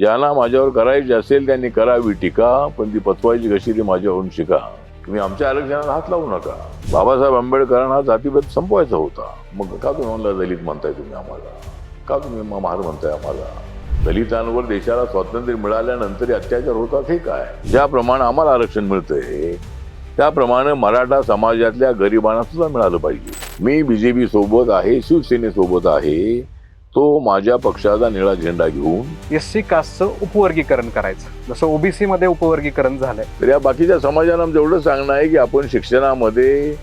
ज्यांना माझ्यावर करायची असेल त्यांनी करावी टीका, पण ती पचवायची कशी ती माझ्यावरून शिका. तुम्ही आमच्या आरक्षणाला हात लावू नका. बाबासाहेब आंबेडकरांना जातीभेद संपवायचा होता. मग का तुम्ही मला दलित म्हणताय? तुम्ही आम्हाला का तुम्ही महार म्हणताय आम्हाला? दलितांवर देशाला स्वातंत्र्य मिळाल्यानंतर अत्याचार होतात हे काय? ज्याप्रमाणे आम्हाला आरक्षण मिळतंय त्याप्रमाणे मराठा समाजातल्या गरिबांना सुद्धा मिळालं पाहिजे. मी बीजेपी सोबत आहे, शिवसेनेसोबत आहे. तो माझ्या पक्षाचा निळा झेंडा घेऊन एससी कास्टचं उपवर्गीकरण करायचं, जसं ओबीसी मध्ये उपवर्गीकरण झालंय. तर या बाकीच्या समाजाला आमचं एवढं सांगणं आहे की आपण शिक्षणामध्ये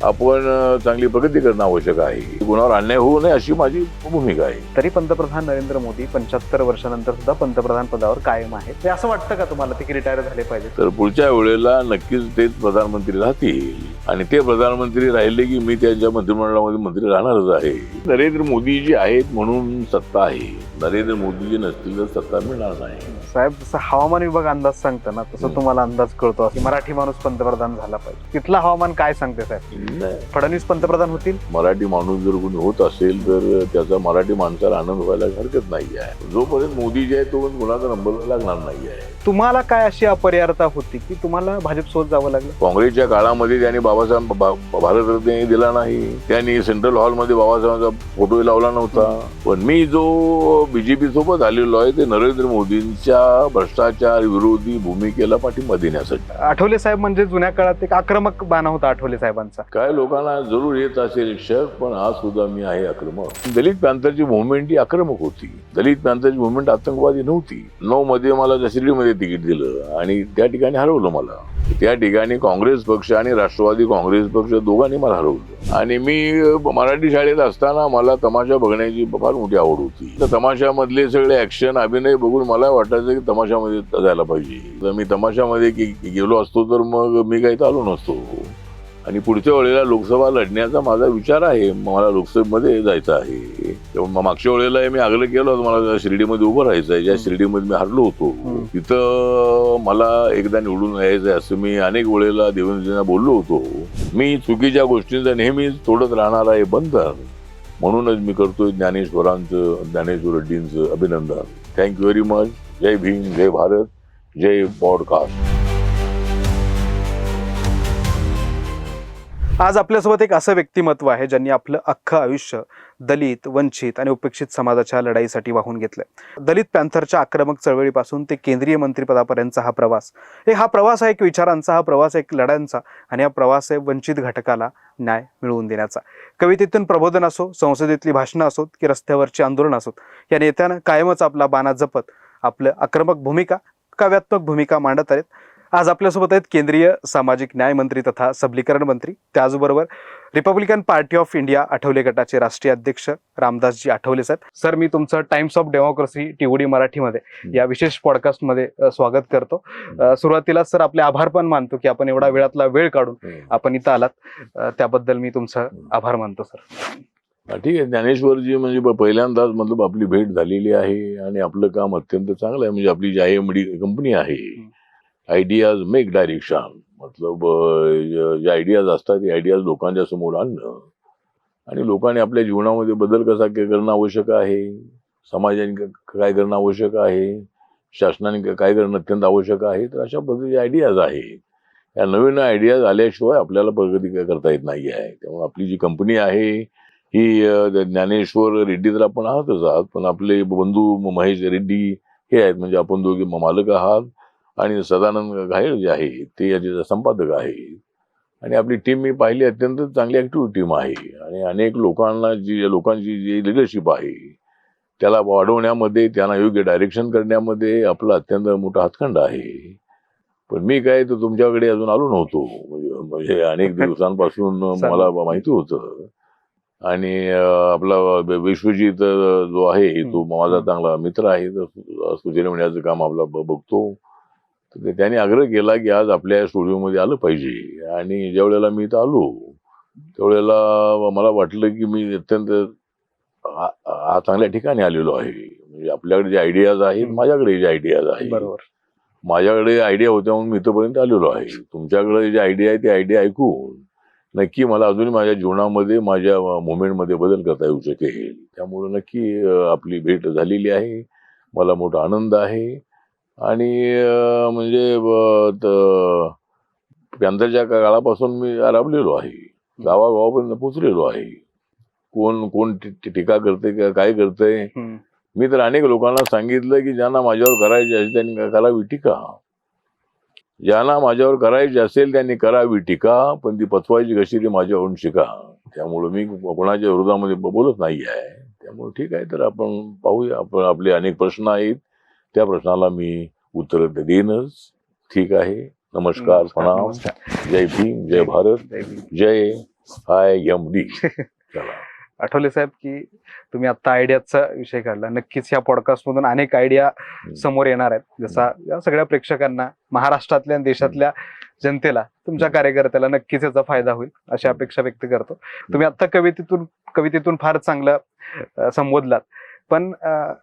आपण चांगली प्रगती करणं आवश्यक आहे. गुणावर अन्याय होऊ नये अशी माझी भूमिका आहे. तरी पंतप्रधान नरेंद्र मोदी 75 वर्षानंतर सुद्धा पंतप्रधान पदावर कायम आहेत. ते असं वाटतं का तुम्हाला ते की रिटायर झाले पाहिजे? तर पुढच्या वेळेला नक्कीच तेच प्रधानमंत्री राहतील आणि ते प्रधानमंत्री राहिले की मी त्यांच्या मंत्रिमंडळामध्ये मंत्री राहणारच आहे. नरेंद्र मोदीजी आहेत म्हणून सत्ता आहे. नरेंद्र मोदीजी नसतील तर सत्ता मिळणार नाही. साहेब, जसं हवामान विभाग अंदाज सांगतं ना, तसं तुम्हाला अंदाज कळतो की मराठी माणूस पंतप्रधान झाला पाहिजे. तिथलं हवामान काय सांगते साहेब? फडणवीस पंतप्रधान होतील? मराठी माणूस जर कोणी होत असेल तर त्याचा मराठी माणसाला आनंद व्हायला हरकत नाही आहे. जोपर्यंत मोदीजी आहे तोपर्यंत कुणाचा नंबर लागणार नाही आहे. तुम्हाला काय अशी अपरिहार्यता होती की तुम्हाला भाजप सोबत जावं लागलं? काँग्रेसच्या काळामध्ये त्यांनी बाबासाहेब भारतरत्न दिला नाही. त्यांनी सेंट्रल हॉलमध्ये बाबासाहेबांचा फोटो लावला नव्हता. पण मी जो बीजेपी सोबत आलेलो आहे ते नरेंद्र मोदींच्या भ्रष्टाचार विरोधी भूमिकेला पाठिंबा देण्यासाठी. आठवले साहेब म्हणजे जुन्या काळात एक आक्रमक बाणा होता आठवले साहेबांचा. काय लोकांना जरूर येत असेल शक, पण आज सुद्धा मी आहे आक्रमक. दलित पॅंथरची मुवमेंट ही आक्रमक होती. दलित पॅंथरची मुवमेंट आतंकवादी नव्हती. 9 मध्ये मला शिर्डीमध्ये तिकीट दिलं आणि त्या ठिकाणी हरवलं मला. त्या ठिकाणी काँग्रेस पक्ष आणि राष्ट्रवादी काँग्रेस पक्ष दोघांनी मला हरवलं. आणि मी मराठी शाळेत असताना मला तमाशा बघण्याची फार मोठी आवड होती. तर तमाशामधले सगळे ऍक्शन अभिनय बघून मला वाटायचं की तमाशामध्ये जायला पाहिजे. तर मी तमाशामध्ये गेलो असतो तर मग मी काही आलो नसतो. आणि पुढच्या वेळेला लोकसभा लढण्याचा माझा विचार आहे. मला लोकसभेमध्ये जायचं आहे. तेव्हा मागच्या वेळेला मी आग्रह केला होता मला शिर्डीमध्ये उभं राहायचं आहे. ज्या शिर्डीमध्ये मी हरलो होतो तिथं मला एकदा निवडून यायचं असं मी अनेक वेळेला देवेंद्रजींना बोललो होतो. मी चुकीच्या गोष्टींचा नेहमीच तोडत राहणार आहे बंधन. म्हणूनच मी करतोय ज्ञानेश्वर रेड्डींचं अभिनंदन. Thank you very much. जय भीम, जय भारत, जय पॉडकास्ट. आज आपल्यासोबत एक असं व्यक्तिमत्व आहे ज्यांनी आपलं अख्खं आयुष्य दलित, वंचित आणि उपेक्षित समाजाच्या लढाईसाठी वाहून घेतलंय. दलित पॅंथरच्या आक्रमक चळवळीपासून ते केंद्रीय मंत्रिपदापर्यंतचा हा प्रवास आहे एक विचारांचा, हा प्रवास आहे एक लढ्यांचा, आणि हा प्रवास आहे वंचित घटकाला न्याय मिळवून देण्याचा. कवितेतून प्रबोधन असो, संसदेतली भाषणं असोत की रस्त्यावरची आंदोलन असोत, या नेत्यानं कायमच आपला बाणा जपत आपलं आक्रमक भूमिका, काव्यात्मक भूमिका मांडत आहेत. आज आपल्यासोबत आहेत केंद्रीय सामाजिक न्याय मंत्री तथा सबलीकरण मंत्री, त्याचबरोबर Republican party of India Athawale गटाचे राष्ट्रीय अध्यक्ष रामदासजी आठवले साहेब. सर, मी तुमचं टाइम्स ऑफ डेमोक्रेसी टीओडी मराठीमध्ये या विशेष पॉडकास्टमध्ये स्वागत करतो. सुरुवातीला सर आपले आभार पण मानतो की आपण एवढा वेळातला वेळ काढून आपण इथं आलात, त्याबद्दल मी तुमचा आभार मानतो सर. ठीक आहे. ज्ञानेश्वरजी म्हणजे पहिल्यांदाच मतलब आपली भेट झालेली आहे आणि आपलं काम अत्यंत चांगलं आहे. म्हणजे आपली जी IMD कंपनी आहे, आयडियाज मेक डायरेक्शन, मतलब जे आयडियाज असतात ते आयडियाज लोकांच्या समोर आणणं आणि लोकांनी आपल्या जीवनामध्ये बदल कसा करणं आवश्यक आहे, समाजाने काय करणं आवश्यक आहे, शासनाने काय करणं अत्यंत आवश्यक आहे. तर अशा पद्धतीचे आयडियाज आहे. या नवीन आयडियाज आल्याशिवाय आपल्याला प्रगती करता येत नाही आहे. त्यामुळे आपली जी कंपनी आहे ही ज्ञानेश्वर रेड्डी तर आपण आहातच आहात, पण आपले बंधू महेश रेड्डी हे आहेत. म्हणजे आपण दोघे मालक आहात आणि सदानंद घायल जे आहे ते याचे संपादक आहे. आणि आपली टीम मी पाहिली अत्यंत चांगली ऍक्टिव्ह टीम आहे आणि अनेक लोकांची जी लिडरशिप आहे त्याला वाढवण्यामध्ये, त्यांना योग्य डायरेक्शन करण्यामध्ये आपला अत्यंत मोठा हातखंडा आहे. पण मी काय तर तुमच्याकडे अजून आलो नव्हतो. म्हणजे अनेक दिवसांपासून मला माहिती होतं. आणि आपला विश्वजित जो आहे तो माझा चांगला मित्र आहे. तर सुचना म्हणण्याचं काम आपला बघतो. तर त्याने आग्रह केला की आज आपल्या स्टुडिओमध्ये आलं पाहिजे. आणि ज्या वेळेला मी इथं आलो त्यावेळेला मला वाटलं की मी अत्यंत चांगल्या ठिकाणी आलेलो आहे. म्हणजे आपल्याकडे जे आयडियाज आहेत, माझ्याकडे जे आयडियाज आहेत, बरोबर, माझ्याकडे आयडिया होत्या म्हणून मी इथपर्यंत आलेलो आहे. तुमच्याकडे जे आयडिया आहे ते आयडिया ऐकून नक्की मला अजूनही माझ्या जीवनामध्ये, माझ्या मुवमेंटमध्ये बदल करता येऊ शकेल. त्यामुळे नक्की आपली भेट झालेली आहे. मला मोठा आनंद आहे. आणि म्हणजे पॅन्थरच्या काळापासून मी राबलेलो आहे, गावागावापर्यंत पोचलेलो आहे. कोण कोण टीका करते काय करते, मी तर अनेक लोकांना सांगितलं की ज्यांना माझ्यावर करायचे असेल त्यांनी करावी टीका, ज्यांना माझ्यावर करायची असेल त्यांनी करावी टीका, पण ती पचवायची कशी ती माझ्यावरून शिका. त्यामुळे मी कोणाच्या विरोधामध्ये बोलत नाही आहे. त्यामुळे ठीक आहे, तर आपण पाहूया. आपण आपले अनेक प्रश्न आहेत, त्या प्रश्नाला मी उत्तर देईनच. ठीक आहे. नमस्कार, प्रणाम, जय भीम, जय भारत, जय IMD. चला. आठवले साहेब की तुम्ही आता आयडियाचा विषय काढला, नक्कीच या पॉडकास्ट मधून अनेक आयडिया समोर येणार आहेत. जसा या सगळ्या प्रेक्षकांना, महाराष्ट्रातल्या आणि देशातल्या जनतेला, तुमच्या कार्यकर्त्याला नक्कीच याचा फायदा होईल अशी अपेक्षा व्यक्त करतो. तुम्ही आता कवितेतून फार चांगलं संबोधलात. पण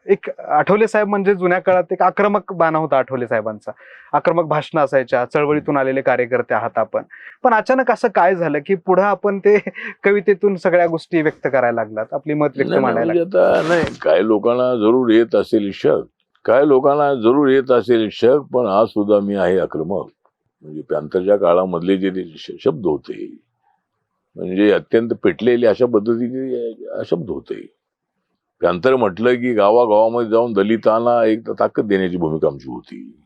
एक आठवले साहेब म्हणजे जुन्या काळात एक आक्रमक बाणा होता आठवले साहेबांचा. आक्रमक भाषणं असायच्या, चळवळीतून आलेले कार्यकर्ते आहात आपण. पण अचानक असं काय झालं की पुढे आपण ते कवितेतून सगळ्या गोष्टी व्यक्त करायला लागलात, आपली मत व्यक्त मांडायला लागलात? आता नाही, काय लोकांना जरूर येत असेल शक, पण आज सुद्धा मी आहे आक्रमक. म्हणजे पॅन्थरच्या काळामधले जे शब्द होते, म्हणजे अत्यंत पेटलेले अशा पद्धतीचे शब्द होते. पॅन्थर म्हटलं की गावागावामध्ये जाऊन दलितांना एक ताकद देण्याची भूमिका आमची होती.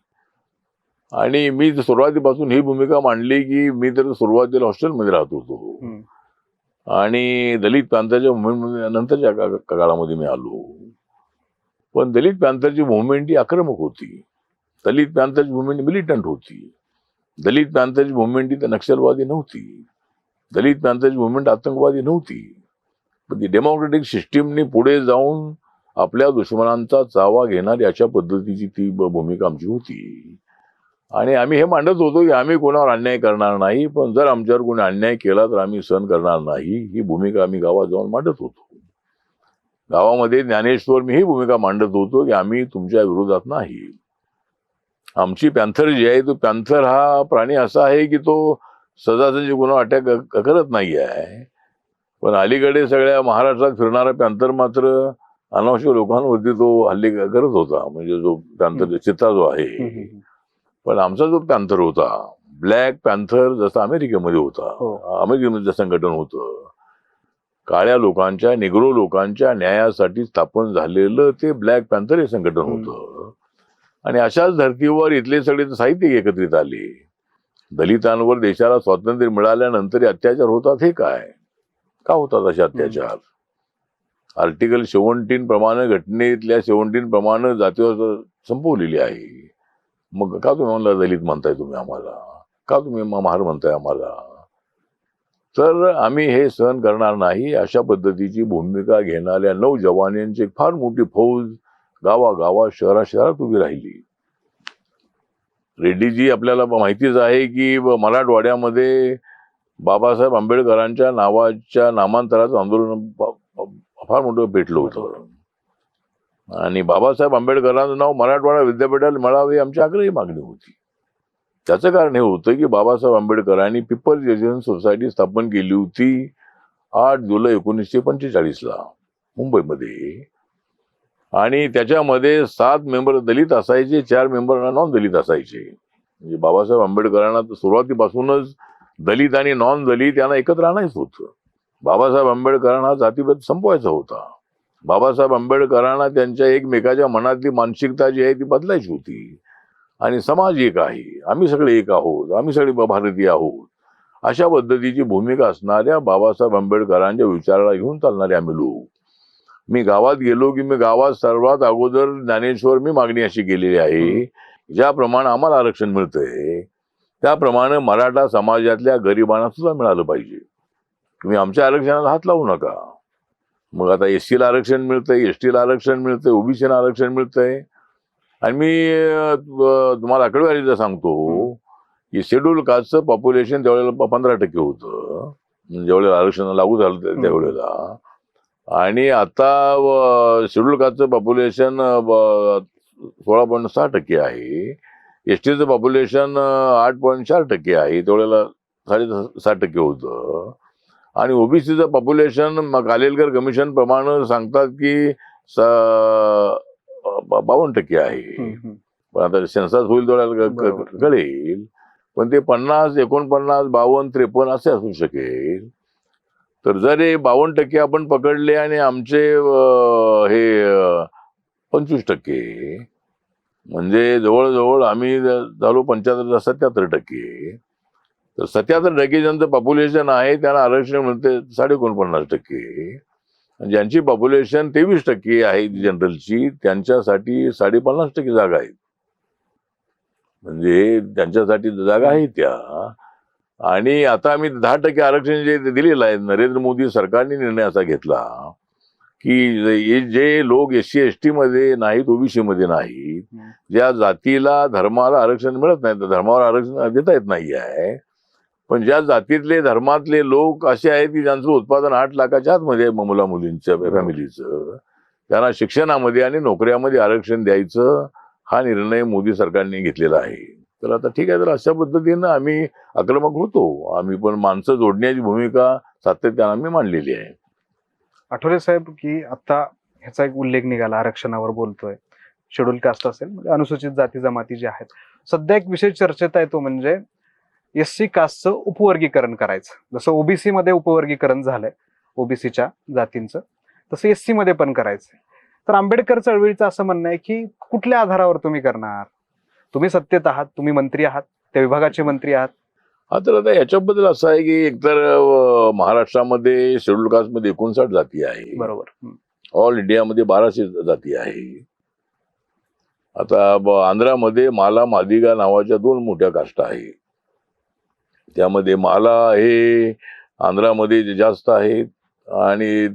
आणि मी सुरुवातीपासून ही भूमिका मांडली की मी तर सुरुवातीला हॉस्टेलमध्ये राहत होतो आणि दलित पॅन्थरच्या मुवमेंट नंतरच्या काळामध्ये मी आलो. पण दलित पॅन्थरची मुवमेंट ही आक्रमक होती, दलित पॅन्थरची मुवमेंट मिलिटंट होती, दलित पॅन्थरची मुवमेंट ही नक्षलवादी नव्हती, दलित पॅन्थरची मुवमेंट आतंकवादी नव्हती. पण ती डेमोक्रेटिक सिस्टीमने पुढे जाऊन आपल्या दुश्मनांचा चावा घेणारी अशा पद्धतीची ती भूमिका आमची होती. आणि आम्ही हे मांडत होतो की आम्ही कोणावर अन्याय करणार नाही, पण जर आमच्यावर कोणी अन्याय केला तर आम्ही सहन करणार नाही, ही भूमिका आम्ही गावात जाऊन मांडत होतो. गावामध्ये ज्ञानेश्वर मी ही भूमिका मांडत होतो की आम्ही तुमच्या विरोधात नाही. आमची पॅन्थर जी आहे, तो पॅन्थर हा प्राणी असा आहे की तो सहजासहजी कोणावर अटॅक करत नाही आहे. पण अलीकडे सगळ्या महाराष्ट्रात फिरणारा पॅन्थर मात्र अनावश्यक लोकांवरती तो हल्ले करत होता. म्हणजे जो पॅन्थर चित्ता जो आहे, पण आमचा जो पॅन्थर होता, ब्लॅक पॅन्थर, जसं अमेरिकेमध्ये होता, अमेरिकेमध्ये संघटन होतं, काळ्या लोकांच्या, निग्रो लोकांच्या न्यायासाठी स्थापन झालेलं ते ब्लॅक पॅन्थर हे संघटन होतं. आणि अशाच धर्तीवर इथले सगळे साहित्यिक एकत्रित आले. दलितांवर देशाला स्वातंत्र्य मिळाल्यानंतर अत्याचार होतात, हे काय, का होतात असे अत्याचार? आर्टिकल 17 प्रमाणे, घटनेतल्या 17 प्रमाणे जातीवर संपवलेली आहे. मग का तुम्ही आम्हाला दलित म्हणताय, तुम्ही आम्हाला का तुम्ही महार म्हणताय आम्हाला? तर आम्ही हे सहन करणार नाही. अशा पद्धतीची भूमिका घेणाऱ्या नौजवानांची फार मोठी फौज गावागावात, शहरात उभी राहिली. रेड्डीजी आपल्याला माहितीच आहे की मराठवाड्यामध्ये बाबासाहेब आंबेडकरांच्या नामांतराचं आंदोलन फार मोठं पेटलं होतं. आणि बाबासाहेब आंबेडकरांचं नाव मराठवाडा विद्यापीठाला मिळावे आमची आग्रही मागणी होती. त्याचं कारण हे होतं की बाबासाहेब आंबेडकरांनी पीपल्स एज्युकेशन सोसायटी स्थापन केली होती 8 जुलै 1945 मुंबईमध्ये. आणि त्याच्यामध्ये 7 मेंबर दलित असायचे, 4 मेंबर नॉन दलित असायचे. म्हणजे बाबासाहेब आंबेडकरांना सुरुवातीपासूनच दलित आणि नॉन दलित यांना एकत्र आणायचं होतं. बाबासाहेब आंबेडकरांना जातीभेद संपवायचा होता. बाबासाहेब आंबेडकरांना त्यांच्या एकमेकाच्या मनातली मानसिकता जी आहे ती बदलायची होती. आणि समाज एक आहे, आम्ही सगळे एक आहोत, आम्ही सगळे भारतीय आहोत, अशा पद्धतीची भूमिका असणाऱ्या बाबासाहेब आंबेडकरांच्या विचाराला घेऊन चालणारे आम्ही लोक. मी गावात गेलो की मी गावात सर्वात अगोदर ज्ञानेश्वर मी मागणी अशी केलेली आहे, ज्याप्रमाणे आम्हाला आरक्षण मिळतंय त्याप्रमाणे मराठा समाजातल्या गरिबांना सुद्धा मिळालं पाहिजे. तुम्ही आमच्या आरक्षणाला हात लावू नका. मग आता SC ला आरक्षण मिळतंय, ST ला आरक्षण मिळतंय, OBC ला आरक्षण मिळतंय. आणि मी तुम्हाला आकडेवारीचं सांगतो की शेड्यूल कास्टचं पॉप्युलेशन त्यावेळेला 15% होतं, ज्यावेळेला आरक्षण लागू झालं त्यावेळेला. आणि आता शेड्यूल कास्टचं पॉप्युलेशन 16.6% आहे, STचं पॉप्युलेशन 8.4% आहे, त्यावेळेला 6.5% होतं. आणि OBCचं पॉप्युलेशन खालीलकर कमिशन प्रमाणे सांगतात की 52% आहे. पण आता सेन्सस होईल बरोबर. कळेल, पण ते 50, 49, 52, 53 असे असू शकेल. तर जर हे 52% आपण पकडले आणि आमचे हे 25%, म्हणजे जवळजवळ आम्ही झालो 75 77%. तर 77% ज्यांचं पॉप्युलेशन आहे त्यांना आरक्षण मिळते 49.5%. ज्यांची पॉप्युलेशन 23% आहे जनरलची, त्यांच्यासाठी 50.5% जागा आहेत. म्हणजे त्यांच्यासाठी जागा आहे त्या. आणि आता आम्ही 10% आरक्षण जे दिलेलं आहे, नरेंद्र मोदी सरकारने निर्णय असा घेतला की जे लोक SC ST मध्ये नाहीत, OBC मध्ये नाहीत, ज्या जातीला धर्माला आरक्षण मिळत नाही, तर धर्मावर आरक्षण देता येत नाही आहे, पण ज्या जातीतले धर्मातले लोक असे आहेत की ज्यांचं उत्पादन 8 लाखाच्या आतमध्ये मुला मुलींच्या फॅमिलीचं, त्यांना शिक्षणामध्ये आणि नोकऱ्यामध्ये आरक्षण द्यायचं हा निर्णय मोदी सरकारने घेतलेला आहे. तर आता ठीक आहे, तर अशा पद्धतीनं आम्ही आक्रमक होतो. आम्ही पण माणसं जोडण्याची भूमिका सातत्यानं आम्ही मांडलेली आहे. आठवले साहेब, की आता ह्याचा एक उल्लेख निघाला, आरक्षणावर बोलतोय, शेड्यूल कास्ट असेल, म्हणजे अनुसूचित जाती जमाती जे आहेत, सध्या एक विषय चर्चेत आहे, तो म्हणजे SC कास्टचं उपवर्गीकरण करायचं. जसं OBC मध्ये उपवर्गीकरण झालंय OBCच्या जातींचं, तसं SC मध्ये पण करायचंय. तर आंबेडकर चळवळीचं असं म्हणणं आहे की कुठल्या आधारावर तुम्ही करणार? तुम्ही सत्तेत आहात, तुम्ही मंत्री आहात, त्या विभागाचे मंत्री आहात. हा, तर आता याच्याबद्दल असं आहे की एकतर महाराष्ट्रामध्ये शेड्यूल कास्टमध्ये 59 जाती आहे. बरोबर. ऑल इंडियामध्ये 1200 जाती आहे. आता आंध्रामध्ये माला मादिगा नावाच्या 2 मोठ्या कास्ट आहे. त्यामध्ये माला हे आंध्रामध्ये जास्त आहेत आणि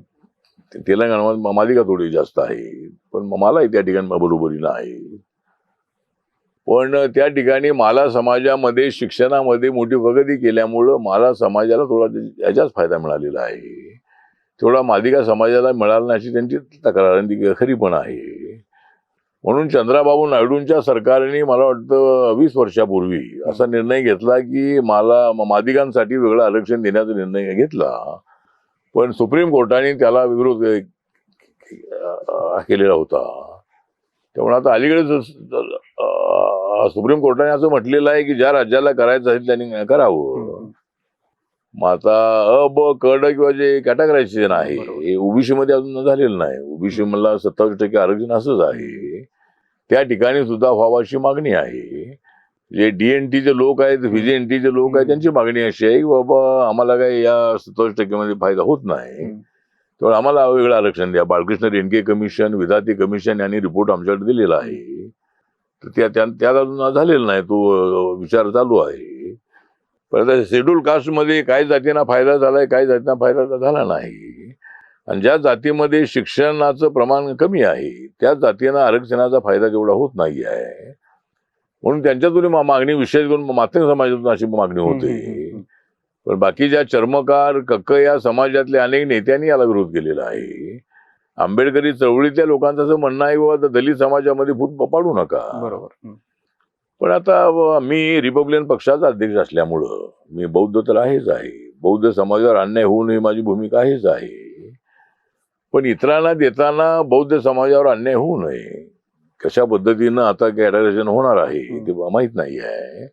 तेलंगणामध्ये मादिगा थोडी जास्त आहे, पण मालाही त्या ठिकाणी बरोबरीनं आहे. पण त्या ठिकाणी माला समाजामध्ये शिक्षणामध्ये मोठी प्रगती केल्यामुळं माला समाजाला थोडा याचाच फायदा मिळालेला आहे. थोडा मादिगा समाजाला मिळाला नाही अशी त्यांची तक्रार, ती खरी पण आहे. म्हणून चंद्राबाबू नायडूंच्या सरकारने मला वाटतं 20 वर्षापूर्वी असा निर्णय घेतला की मादिगांसाठी वेगळं आरक्षण देण्याचा निर्णय घेतला, पण सुप्रीम कोर्टाने त्याला विरोध केलेला होता. त्यामुळे आता अलीकडे सुप्रीम कोर्टाने असं म्हटलेलं आहे की ज्या राज्याला करायचं आहे त्यांनी करावं. मग आता ब क ड किंवा जे कॅटेगरायझेशन आहे हे OBC मध्ये अजून झालेलं नाही. OBC मला 27% आरक्षण असंच आहे. त्या ठिकाणी सुद्धा व्हावं अशी मागणी आहे. जे DNTचे लोक आहेत, VJNTचे लोक आहेत, त्यांची मागणी अशी आहे की बाबा आम्हाला काही या 27% मध्ये फायदा होत नाही, त्यामुळे आम्हाला वेगळं आरक्षण द्या. बाळकृष्ण रेणके कमिशन, विधाते कमिशन यांनी रिपोर्ट आमच्याकडे दिलेला आहे. तर त्यात अजून झालेला नाही, तो विचार चालू आहे. पण शेड्यूल कास्टमध्ये काही जातींना फायदा झालाय, काही जातींना फायदा झाला नाही. आणि ज्या जातीमध्ये शिक्षणाचं प्रमाण कमी आहे त्या जातींना आरक्षणाचा फायदा जेवढा होत नाही आहे, म्हणून त्यांच्यातून मागणी विशेष करून मातंग समाजातून अशी मागणी होते. पण बाकीच्या चर्मकार कक्क या समाजातल्या अनेक नेत्यांनी याला विरोध केलेला आहे. आंबेडकरी चळवळीतल्या लोकांचं असं म्हणणं आहे बाबा दलित समाजामध्ये फूट पाडू नका. बरोबर. पण आता मी रिपब्लिकन पक्षाचा अध्यक्ष असल्यामुळं मी बौद्ध तर आहेच आहे, बौद्ध समाजावर अन्याय होऊ नये माझी भूमिका आहेच आहे. पण इतरांना देताना बौद्ध समाजावर अन्याय होऊ नये, कशा पद्धतीनं आता कॅटेगरायझेशन होणार आहे ते माहीत नाही आहे.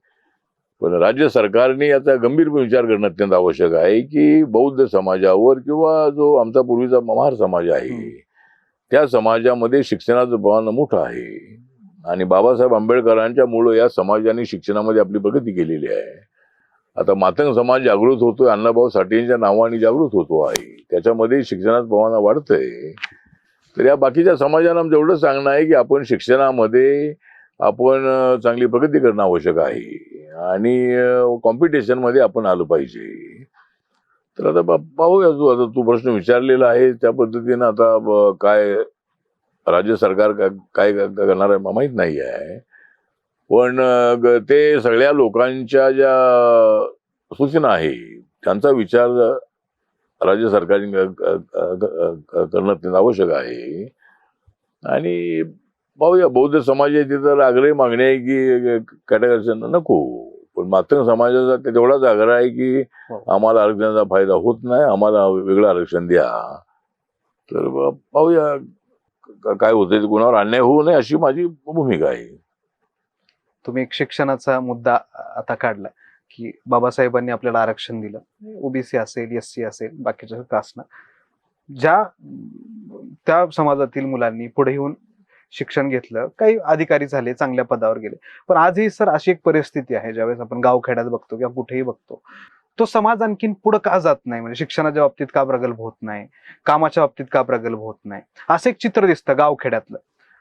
पण राज्य सरकारने याचा गंभीरपणे विचार करणं अत्यंत आवश्यक आहे की बौद्ध समाजावर किंवा जो आमचा पूर्वीचा महार समाज आहे त्या समाजामध्ये शिक्षणाचं प्रमाण मोठं आहे. आणि बाबासाहेब आंबेडकरांच्या मुळे या समाजाने शिक्षणामध्ये आपली प्रगती केलेली आहे. आता मातंग समाज जागृत होतोय, अण्णाभाऊ साठेंच्या नावाने जागृत होतो आहे, त्याच्यामध्ये शिक्षणाचं प्रमाण वाढतंय. तर या बाकीच्या समाजांना आमचं एवढं सांगणं आहे की आपण शिक्षणामध्ये आपण चांगली प्रगती करणं आवश्यक आहे आणि कॉम्पिटिशन मध्ये आपण आलं पाहिजे. तर आता पाहूया, आता तू प्रश्न विचारलेला आहे त्या पद्धतीनं आता काय राज्य सरकार काय करणार आहे माहित नाही आहे. पण ते सगळ्या लोकांच्या ज्या सूचना आहे त्यांचा विचार राज्य सरकारने करणं अत्यंत आवश्यक आहे. आणि पाहूया, बौद्ध समाजाची तर आग्रही मागणी आहे की कॅटेगरायझेशन नको, पण मातंग समाजाचा तेवढाच आग्रह आहे की आम्हाला आरक्षणाचा फायदा होत नाही, आम्हाला वेगळं आरक्षण द्या. तर पाहूया काय होतंय, कोणावर अन्याय होऊ नये अशी माझी भूमिका आहे. तुम्ही एक शिक्षणाचा मुद्दा आता काढला की बाबासाहेबांनी आपल्याला आरक्षण दिलं, ओबीसी असेल, एससी असेल, बाकीच्या कास्टना, ज्या त्या समाजातील मुलांनी पुढे येऊन शिक्षण घेतलं, काही अधिकारी झाले, चांगल्या पदावर गेले. पण आजही सर अशी एक परिस्थिती आहे, ज्यावेळेस आपण गावखेड्यात बघतो किंवा कुठेही बघतो, तो समाज आणखीन पुढे का जात नाही? म्हणजे शिक्षणाच्या बाबतीत का प्रगल्भ होत नाही, कामाच्या बाबतीत का प्रगल्भ होत नाही, असं एक चित्र दिसतं गावखेड्यातलं.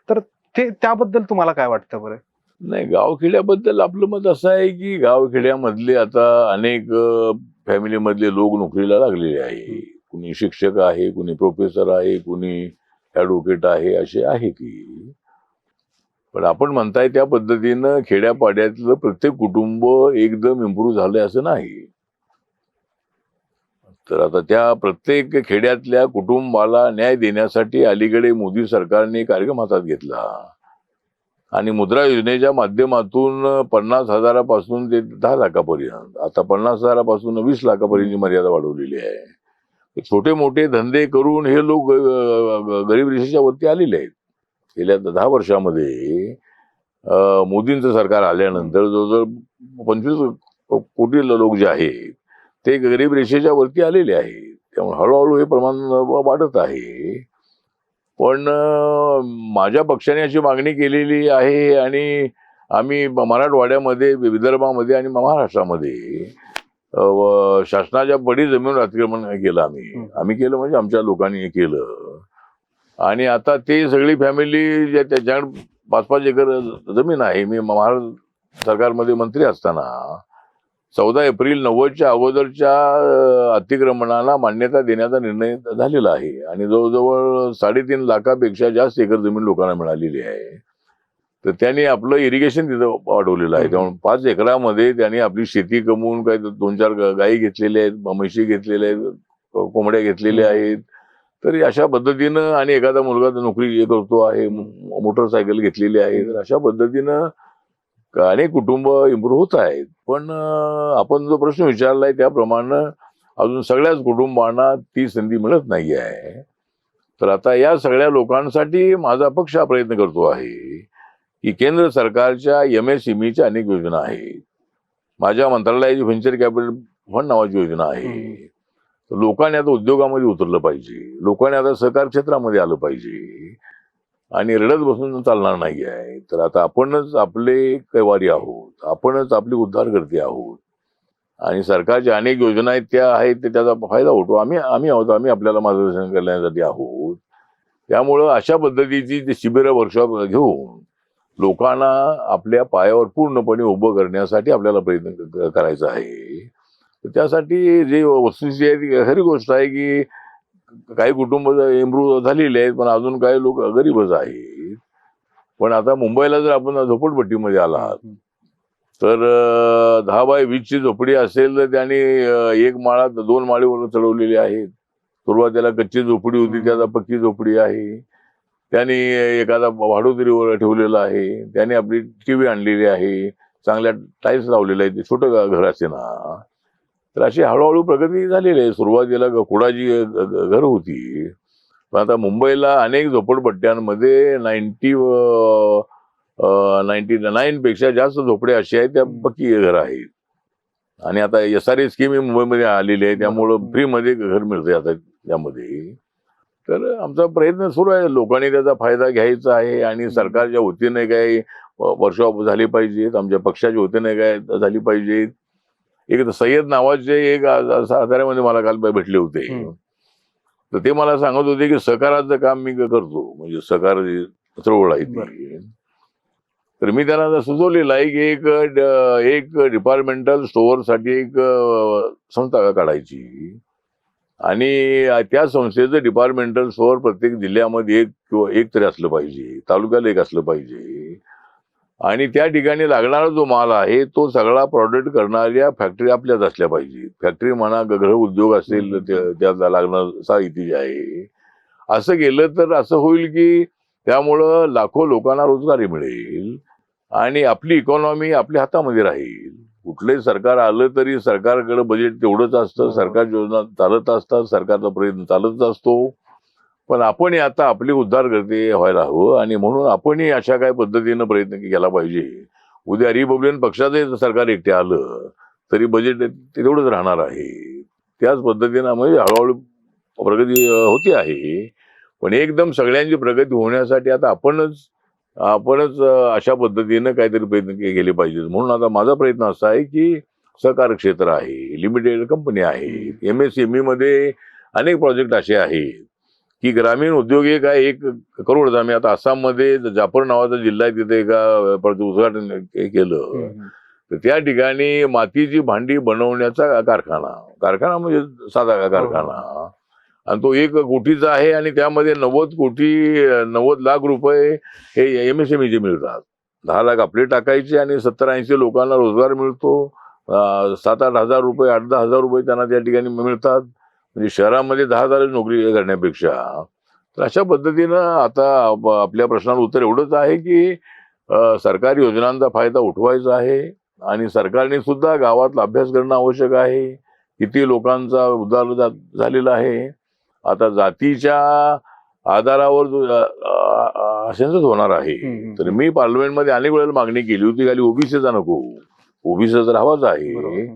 तर ते त्याबद्दल तुम्हाला काय वाटतं बरं? नाही, गावखेड्याबद्दल आपलं मत असं आहे की गावखेड्यामधले आता अनेक फॅमिलीमधले लोक नोकरीला लागलेले आहे. कुणी शिक्षक आहे, कुणी प्रोफेसर आहे, कुणी ॲडव्होकेट आहे, असे आहे की. पण आपण म्हणताय त्या पद्धतीनं खेड्यापाड्यातलं प्रत्येक कुटुंब एकदम इम्प्रूव्ह झालंय असं नाही. तर आता त्या प्रत्येक खेड्यातल्या कुटुंबाला न्याय देण्यासाठी अलीकडे मोदी सरकारने कार्यक्रम हातात घेतला आणि मुद्रा योजनेच्या माध्यमातून 50,000पासून ते 10 लाखापर्यंत, आता 50,000पासून 20 लाखापर्यंतची मर्यादा वाढवलेली आहे. छोटे मोठे धंदे करून हे लोक गरीब रेषेच्या वरती आलेले आहेत. गेल्या 10 वर्षामध्ये मोदींचं सरकार आल्यानंतर जवळजवळ 25 कोटी लोक जे आहेत ते गरीब रेषेच्या वरती आलेले आहेत. त्यामुळे हळूहळू हे प्रमाण वाढत आहे. पण माझ्या पक्षाने अशी मागणी केलेली आहे आणि आम्ही मराठवाड्यामध्ये, विदर्भामध्ये आणि महाराष्ट्रामध्ये शासनाच्या बडी जमीन अतिक्रमण केलं. आम्ही केलं म्हणजे आमच्या लोकांनी केलं. आणि आता ते सगळी फॅमिली त्याच्याकडे 5-5 एकर जमीन आहे. मी महाराष्ट्र सरकारमध्ये मंत्री असताना 14 एप्रिल 90च्या अगोदरच्या अतिक्रमणाला मान्यता देण्याचा निर्णय झालेला आहे आणि जवळजवळ 3.5 लाखापेक्षा जास्त एकर जमीन लोकांना मिळालेली आहे. तर त्यांनी आपलं इरिगेशन तिथं वाढवलेलं आहे. त्यामुळे 5 एकरामध्ये त्यांनी आपली शेती कमवून काही 2-4 गायी घेतलेल्या आहेत, म्हशी घेतलेल्या आहेत, कोंबड्या घेतलेल्या आहेत. तर अशा पद्धतीनं आणि एखादा मुलगा नोकरी करतो आहे, मोटरसायकल घेतलेली आहे. तर अशा पद्धतीनं अनेक कुटुंब इम्प्रूव्ह होत आहेत. पण आपण जो प्रश्न विचारलाय त्याप्रमाणे अजून सगळ्याच कुटुंबांना ती संधी मिळत नाही आहे. तर आता या सगळ्या लोकांसाठी माझा पक्ष हा प्रयत्न करतो आहे की केंद्र सरकारच्या MSMEच्या अनेक योजना आहेत. माझ्या मंत्रालयाची व्हेंचर कॅपिटल फंड नावाची योजना आहे. लोकांनी आता उद्योगामध्ये उतरलं पाहिजे, लोकांनी आता सहकार क्षेत्रामध्ये आलं पाहिजे आणि रडत बसून चालणार नाही आहे. तर आता आपणच आपले कैवारी आहोत, आपणच आपली उद्धारकर्ते आहोत आणि सरकारच्या अनेक योजना आहेत त्या आहेत, त्याचा फायदा होतो. आम्ही आहोत, आम्ही आपल्याला मार्गदर्शन करण्यासाठी आहोत. त्यामुळं अशा पद्धतीची शिबिरं, वर्कशॉप घेऊन लोकांना आपल्या पायावर पूर्णपणे उभं करण्यासाठी आपल्याला प्रयत्न करायचा आहे. तर त्यासाठी जे वस्तुस्थिती आहे ती खरी गोष्ट आहे की काही कुटुंब इम्प्रूव्ह झालेले आहेत, पण अजून काही लोक गरीबच आहेत. पण आता मुंबईला जर आपण झोपडपट्टीमध्ये आलात तर 10 बाय 20ची झोपडी असेल तर त्यांनी 1 माळा 2 माळीवर चढवलेली आहेत. सुरुवातीला कच्ची झोपडी होती, त्याचा पक्की झोपडी आहे. त्यांनी एखादा भाडोत्रीवर ठेवलेला आहे. त्याने आपली TV आणलेली आहे, चांगल्या टाईल्स लावलेल्या आहेत. छोटं घर असे ना, तर अशी हळूहळू प्रगती झालेली आहे. सुरुवातीला कुडाची घर होती, पण आता मुंबईला अनेक झोपडपट्ट्यांमध्ये 99 पेक्षा जास्त झोपड्या अशी आहेत त्या पक्की घर आहेत. आणि आता SRA स्कीम मुंबईमध्ये आलेली आहे, त्यामुळं फ्रीमध्ये घर मिळते आता त्यामध्ये. तर आमचा प्रयत्न सुरू आहे, लोकांनी त्याचा फायदा घ्यायचा आहे आणि सरकारच्या वतीने काही वर्कशॉप झाली पाहिजेत, आमच्या पक्षाच्या वतीने काय झाली पाहिजेत. एक सय्यद नावाचे एक साताऱ्यामध्ये मला काल भेटले होते. तर ते मला सांगत होते की सहकाराचं काम मी करतो, म्हणजे सहकार चळवळ आहे ती. तर मी त्यांना सुचवलेलं आहे की एक डिपार्टमेंटल स्टोअरसाठी एक संस्था काढायची आणि त्या संस्थेचं डिपार्टमेंटल स्टोअर प्रत्येक जिल्ह्यामध्ये एक तरी असलं पाहिजे, तालुक्याला एक असलं पाहिजे आणि त्या ठिकाणी लागणारा जो माल आहे तो सगळा प्रोडक्ट करणाऱ्या फॅक्टरी आपल्याच असल्या पाहिजे. फॅक्टरी म्हणा, गृह उद्योग असेल, त्याला लागणार साहित्य जे आहे. असं केलं तर असं होईल की त्यामुळं लाखो लोकांना रोजगारी मिळेल आणि आपली इकॉनॉमी आपल्या हातामध्ये राहील. कुठलंही सरकार आलं तरी सरकारकडे बजेट तेवढंच असतं, सरकार योजना चालत असतात, सरकारचा प्रयत्न चालत असतो. पण आपण आता आपली उद्धारकर्ते व्हायला हवं आणि म्हणून आपणही अशा काही पद्धतीनं प्रयत्न केला पाहिजे. उद्या रिपब्लिकन पक्षाचं सरकार एकटे आलं तरी बजेट तेवढंच राहणार आहे. त्याच पद्धतीनं म्हणजे हळूहळू प्रगती होती आहे. पण एकदम सगळ्यांची प्रगती होण्यासाठी आता आपणच अशा पद्धतीनं काहीतरी प्रयत्न केले पाहिजेत. म्हणून आता माझा प्रयत्न असा आहे की सहकार क्षेत्र आहे, लिमिटेड कंपनी आहे, MSME मध्ये अनेक प्रोजेक्ट असे आहेत की ग्रामीण उद्योगिक आहे 1 करोड. आम्ही आता आसाममध्ये जाफर नावाचा जिल्हा आहे, तिथे एका उद्घाटन केलं. तर त्या ठिकाणी मातीची भांडी बनवण्याचा कारखाना म्हणजे साधा कारखाना, आणि तो 1 कोटीचा आहे आणि त्यामध्ये 90 लाख रुपये हे MSME चे मिळतात. 10 लाख आपले टाकायचे आणि 70-80 लोकांना रोजगार मिळतो. 7-8 हजार रुपये 8-10 हजार रुपये त्यांना त्या ठिकाणी मिळतात. म्हणजे शहरामध्ये 10,000 नोकरी करण्यापेक्षा. तर अशा पद्धतीनं आता आपल्या प्रश्नाला उत्तर एवढंच आहे की सरकारी योजनांचा फायदा उठवायचा आहे आणि सरकारने सुद्धा गावातला अभ्यास करणं आवश्यक आहे. किती लोकांचा उद्धार झालेला आहे. आता जातीच्या आधारावर सेन्सस होणार आहे. तर मी पार्लमेंटमध्ये अनेक वेळेला मागणी केली होती खाली ओबीसीचा नको, ओबीसीचा हवाच आहे,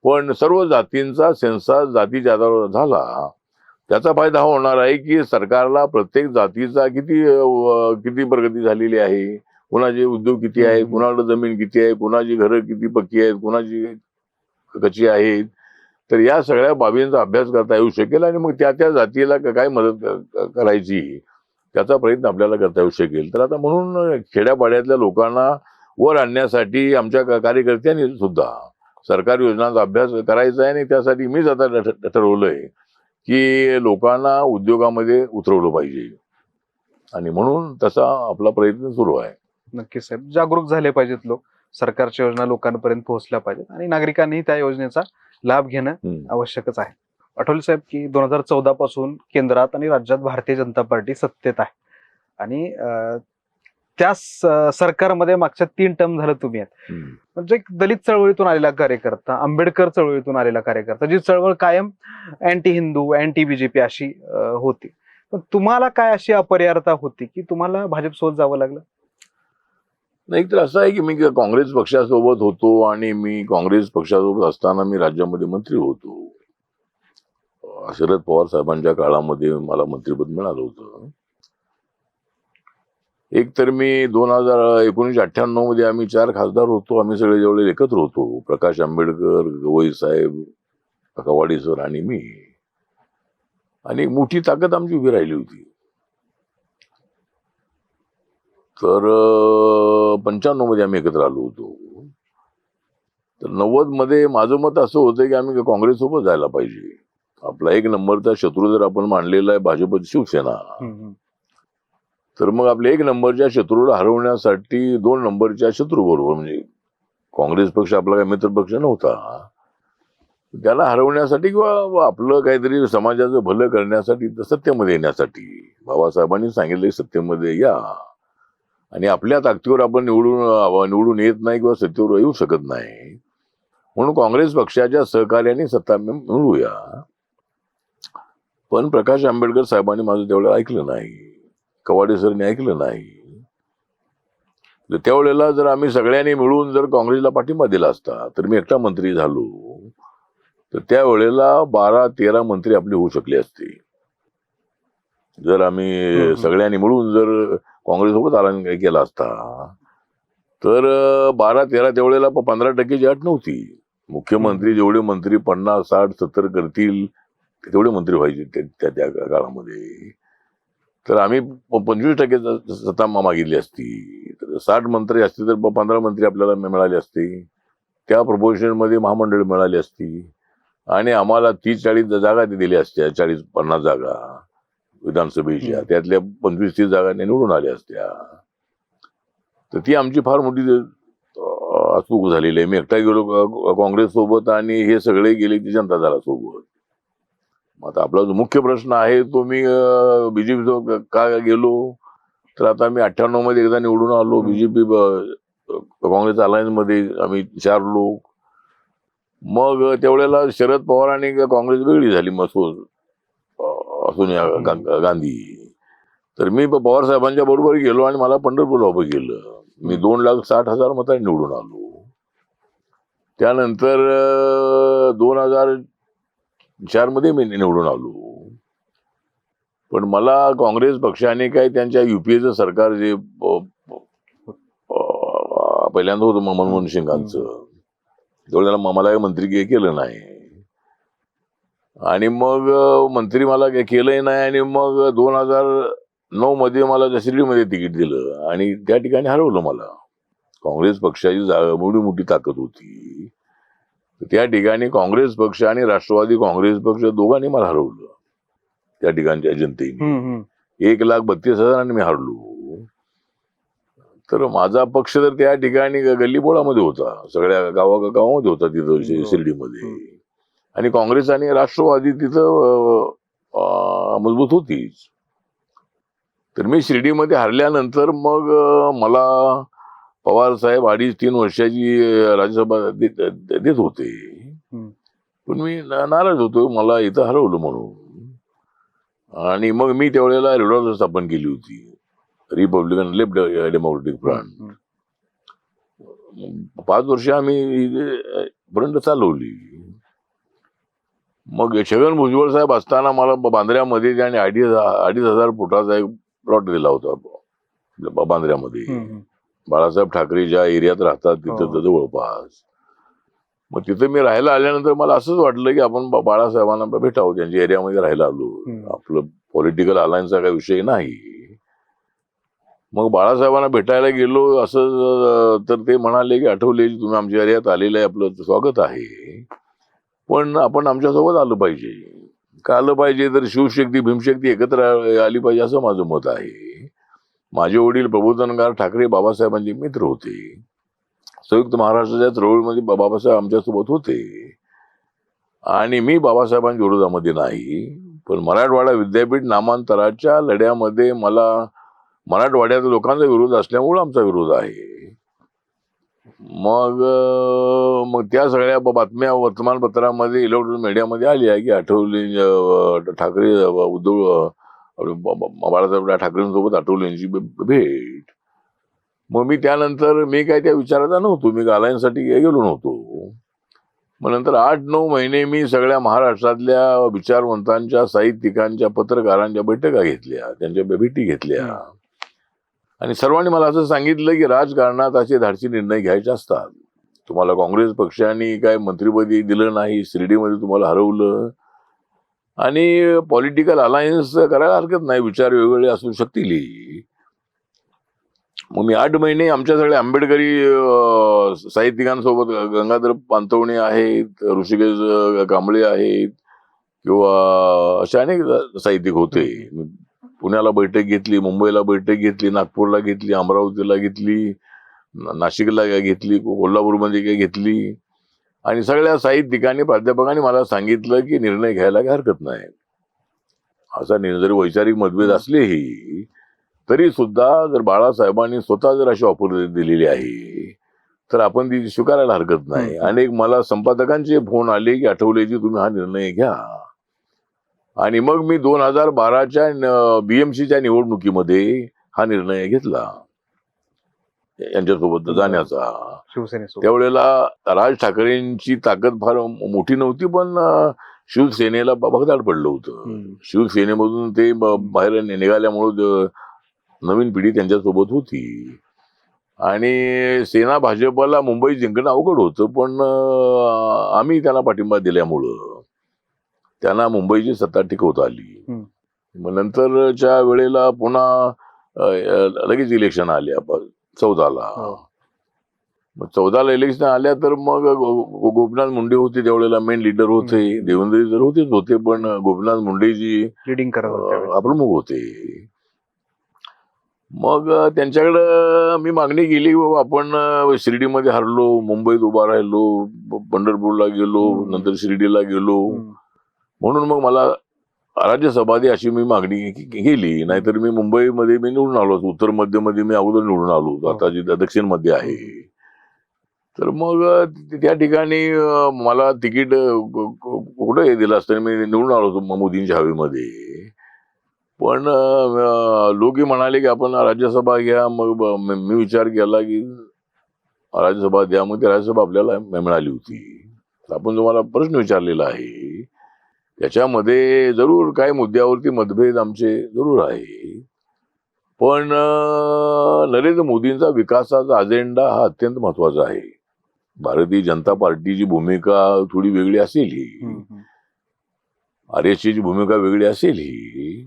पण सर्व जातींचा सेन्सस जातीच्या आधारावर झाला. त्याचा फायदा होणार आहे की सरकारला प्रत्येक जातीचा किती प्रगती झालेली आहे, कुणाचे उद्योग किती आहेत, कुणाकडे जमीन किती आहे, कुणाची घरं किती पक्की आहेत, कुणाची कच्ची आहेत. तर या सगळ्या बाबींचा अभ्यास करता येऊ शकेल आणि मग त्या जातीला काय मदत करायची त्याचा प्रयत्न आपल्याला करता येऊ शकेल. तर आता म्हणून खेड्यापाड्यातल्या लोकांना वर आणण्यासाठी आमच्या कार्यकर्त्यांनी सुद्धा सरकारी योजनांचा अभ्यास करायचा आहे आणि त्यासाठी मीच आता ठरवलंय की लोकांना उद्योगामध्ये उतरवलं पाहिजे आणि म्हणून तसा आपला प्रयत्न सुरू आहे. नक्कीच साहेब, जागरूक झाले पाहिजेत लोक, सरकारच्या योजना लोकांपर्यंत पोहोचल्या पाहिजेत आणि नागरिकांनी त्या योजनेचा लाभ घेणं आवश्यकच आहे. आठवले साहेब की 2014 पासून केंद्रात आणि राज्यात भारतीय जनता पार्टी सत्तेत आहे आणि त्या सरकारमध्ये मागच्या 3 टर्म झालं तुम्ही आहेत. म्हणजे दलित चळवळीतून आलेला कार्यकर्ता, आंबेडकर चळवळीतून आलेला कार्यकर्ता, जी चळवळ कायम अँटी हिंदू, अँटी BJP अशी होती. पण तुम्हाला काय अशी अपरिहार्यता होती की तुम्हाला भाजप सोबत जावं लागलं? नाही, तर असं आहे की मी काँग्रेस पक्षासोबत होतो आणि मी काँग्रेस पक्षासोबत असताना मी राज्यामध्ये मंत्री होतो. शरद पवार साहेबांच्या काळामध्ये मला मंत्रिपद मिळालं होतं. एक तर मी 1998 मध्ये आम्ही 4 खासदार होतो. आम्ही सगळे जेवढे एकत्र होतो, प्रकाश आंबेडकर, गवई साहेब, कवाडी सर आणि मी, आणि एक मोठी ताकद आमची उभी राहिली होती. तर 95 मध्ये आम्ही एकत्र आलो होतो. तर 90 मध्ये माझं मत असं होतं की आम्ही काँग्रेससोबत जायला पाहिजे. आपला 1 नंबरचा शत्रू जर आपण मांडलेला आहे भाजप शिवसेना, तर मग आपल्या 1 नंबरच्या शत्रूला हरवण्यासाठी 2 नंबरच्या शत्रू बरोबर, म्हणजे काँग्रेस पक्ष आपला काही मित्र पक्ष नव्हता, त्याला हरवण्यासाठी किंवा आपलं काहीतरी समाजाचं भलं करण्यासाठी, सत्तेमध्ये येण्यासाठी बाबासाहेबांनी सांगितलं सत्तेमध्ये या आणि आपल्या ताकदीवर आपण निवडून येत नाही किंवा सत्तेवर येऊ शकत नाही, म्हणून काँग्रेस पक्षाच्या सहकार्याने सत्ता मिळवूया. पण प्रकाश आंबेडकर साहेबांनी माझं तेवढं ऐकलं नाही, कवाडे सरने ऐकलं नाही. त्यावेळेला जर आम्ही सगळ्यांनी मिळून जर काँग्रेसला पाठिंबा दिला असता तर मी एकटा मंत्री झालो, तर त्यावेळेला 12-13 मंत्री आपले होऊ शकले असते. जर आम्ही सगळ्यांनी मिळून जर काँग्रेससोबत आला केला असता तर 12-13, त्यावेळेला 15% अट नव्हती. मुख्यमंत्री जेवढे मंत्री 50, 60, 70 करतील तेवढे मंत्री व्हायचे त्या काळामध्ये. तर आम्ही 25% सत्ता मागितली असती, तर 60 मंत्री असते तर 15 मंत्री आपल्याला मिळाले असते. त्या प्रपोर्शन मध्ये महामंडळ मिळाली असती आणि आम्हाला 30-40 जागा दिल्या असत्या, 40-50 जागा विधानसभेच्या, त्यातल्या 25-30 जागा निवडून आल्या असत्या. तर ती आमची फार मोठी चूक झालेली आहे. मी एकटा गेलो काँग्रेस सोबत आणि हे सगळे गेले की जनता दला सोबत. आता आपला जो मुख्य प्रश्न आहे तो मी BJP सोबत का गेलो, तर आता मी 98 मध्ये एकदा निवडून आलो. BJP काँग्रेस अलायन्स मध्ये आम्ही 4 लोक. मग त्यावेळेला शरद पवार आणि काँग्रेस वेगळी झाली. मसूद सोनिया गांधी. तर मी पवार साहेबांच्या बरोबर गेलो आणि मला पंढरपूरला उभं केलं. मी 2,60,000 मतांनी निवडून आलो. त्यानंतर 2004 मध्ये मी निवडून आलो. पण मला काँग्रेस पक्षाने काय त्यांच्या युपीएचं सरकार जे पहिल्यांदा होतं मनमोहन सिंगांचं, तेवढ्याला मला काही मंत्री केलं नाही. आणि मग मंत्री मला काही केलंही नाही. आणि मग 2009 मध्ये मला शिर्डीमध्ये तिकीट दिलं आणि त्या ठिकाणी हरवलं मला. काँग्रेस पक्षाची एवढी मोठी ताकद होती, त्या ठिकाणी काँग्रेस पक्ष आणि राष्ट्रवादी काँग्रेस पक्ष दोघांनी मला हरवलं. त्या ठिकाणच्या जनतेने 1,32,000 मी हरलो. तर माझा पक्ष तर त्या ठिकाणी गल्लीबोळामध्ये होता, सगळ्या गावामध्ये होता तिथं शिर्डीमध्ये. आणि काँग्रेस आणि राष्ट्रवादी तिथं मजबूत होतीच. तर मी शिर्डीमध्ये हरल्यानंतर मग मला पवार साहेब 2.5-3 वर्षाची राज्यसभा देत होते. पण मी नाराज होतो, मला इथं हरवलं म्हणून. आणि मग मी त्यावेळेला रेडॉल स्थापन केली होती, रिपब्लिकन लेफ्ट डेमोक्रेटिक फ्रंट. 5 वर्ष आम्ही फ्रंट चालवली. मग छगन भुजबळ साहेब असताना मला बांद्र्यामध्ये त्याने 2,500 फुटाचा एक प्लॉट दिला होता बांद्र्यामध्ये. बाळासाहेब ठाकरे ज्या एरियात राहतात तिथं जवळपास. मग तिथे मी राहायला आल्यानंतर मला असंच वाटलं की आपण बाळासाहेबांना भेटावं. त्यांच्या एरियामध्ये राहायला आलो, आपलं पॉलिटिकल अलायन्सचा काही विषय नाही. मग बाळासाहेबांना भेटायला गेलो असं, तर ते म्हणाले की आठवले तुम्ही आमच्या एरियात आलेलं आहे, आपलं स्वागत आहे, पण आपण आमच्यासोबत आलं पाहिजे. का आलं पाहिजे तर शिवशक्ती भीमशक्ती एकत्र आली पाहिजे असं माझं मत आहे. माझे वडील प्रबोधनकार ठाकरे बाबासाहेबांचे मित्र होते. संयुक्त महाराष्ट्राच्या चळवळीमध्ये बाबासाहेब आमच्यासोबत होते. आणि मी बाबासाहेबांच्या विरोधामध्ये नाही, पण मराठवाडा विद्यापीठ नामांतराच्या लढ्यामध्ये मला मराठवाड्याच्या लोकांचा विरोध असल्यामुळे आमचा विरोध आहे. मग त्या सगळ्या बातम्या वर्तमानपत्रामध्ये इलेक्ट्रॉनिक मीडियामध्ये आली आहे की आठवले ठाकरे उद्धव बाळासाहेब ठाकरेंसोबत आठवले यांची भेट. मग मी त्यानंतर मी काय त्या विचाराचा नव्हतो, मी अलायन्ससाठी गेलो नव्हतो. मग नंतर 8-9 महिने मी सगळ्या महाराष्ट्रातल्या विचारवंतांच्या, साहित्यिकांच्या, पत्रकारांच्या बैठका घेतल्या, त्यांच्या भेटी घेतल्या. आणि सर्वांनी मला असं सांगितलं की राजकारणात असे धाडसी निर्णय घ्यायचे असतात. तुम्हाला काँग्रेस पक्षाने काय मंत्रिपदी दिलं नाही, शिर्डीमध्ये तुम्हाला हरवलं, आणि पॉलिटिकल अलायन्स करायला हरकत नाही, विचार वेगवेगळे असू शकतील. मग मी 8 महिने आमच्या सगळ्या आंबेडकरी साहित्यिकांसोबत, गंगाधर पानतवणे आहेत, ऋषिकेश कांबळे आहेत, किंवा असे अनेक साहित्यिक होते. पुण्याला बैठक घेतली, मुंबईला बैठक घेतली, नागपूरला घेतली, अमरावतीला घेतली, नाशिकला घेतली, कोल्हापूरमध्ये घेतली. आणि सगळ्या साहित्यिकांनी, प्राध्यापकांनी मला सांगितलं की निर्णय घ्यायला काही हरकत नाही. असा निर्णय जरी वैचारिक मतभेद असलेही तरी सुद्धा जर बाळासाहेबांनी स्वतः जर अशी ऑफर दिलेली आहे तर आपण ती स्वीकारायला हरकत नाही. आणि मला संपादकांचे फोन आले की आठवलेजी तुम्ही हा निर्णय घ्या. आणि मग मी 2012च्या BMCच्या निवडणुकीमध्ये हा निर्णय घेतला यांच्यासोबत जाण्याचा. शिवसेनेसोबत त्यावेळेला राज ठाकरेंची ताकद फार मोठी नव्हती, पण शिवसेनेला भगदाड पडलं होतं. शिवसेनेमधून ते बाहेर निघाल्यामुळं नवीन पिढी त्यांच्यासोबत होती. आणि सेना भाजपला मुंबई जिंकणं अवघड होतं, पण आम्ही त्यांना पाठिंबा दिल्यामुळं त्यांना मुंबईची सत्ता टिकवता आली. मग नंतरच्या वेळेला पुन्हा लगेच इलेक्शन आले 14ला. मग 14ला इलेक्शन आल्या तर मग गोपीनाथ मुंडे होते त्यावेळेला, मेन लीडर होते. देवेंद्र तर होते, पण गोपीनाथ मुंडेजी लिडिंग करत होते, प्रमुख होते. मग त्यांच्याकडं मी मागणी केली, आपण शिर्डीमध्ये हरलो, मुंबईत उभा राहिलो, पंढरपूरला गेलो, नंतर शिर्डीला गेलो, म्हणून मग मला राज्यसभा दे अशी मी मागणी केली. नाहीतर मी मुंबईमध्ये मी निवडून आलो, उत्तर मध्यमध्ये मी अगोदर निवडून आलो, आता जी दक्षिण मध्ये आहे. तर मग त्या ठिकाणी मला तिकीट कुठं दिलं असतं, मी निवडून आलो होतो मोदींच्या हवेमध्ये. पण लोकही म्हणाले की आपण राज्यसभा घ्या. मग मी विचार केला की राज्यसभा द्या. मग ती राज्यसभा आपल्याला मिळाली होती. तर आपण जो मला प्रश्न विचारलेला आहे त्याच्यामध्ये जरूर काही मुद्द्यावरती मतभेद आमचे जरूर आहे. पण नरेंद्र मोदींचा विकासाचा अजेंडा हा अत्यंत महत्वाचा आहे. भारतीय जनता पार्टीची भूमिका थोडी वेगळी असेल ही, RSCची भूमिका वेगळी असेल ही,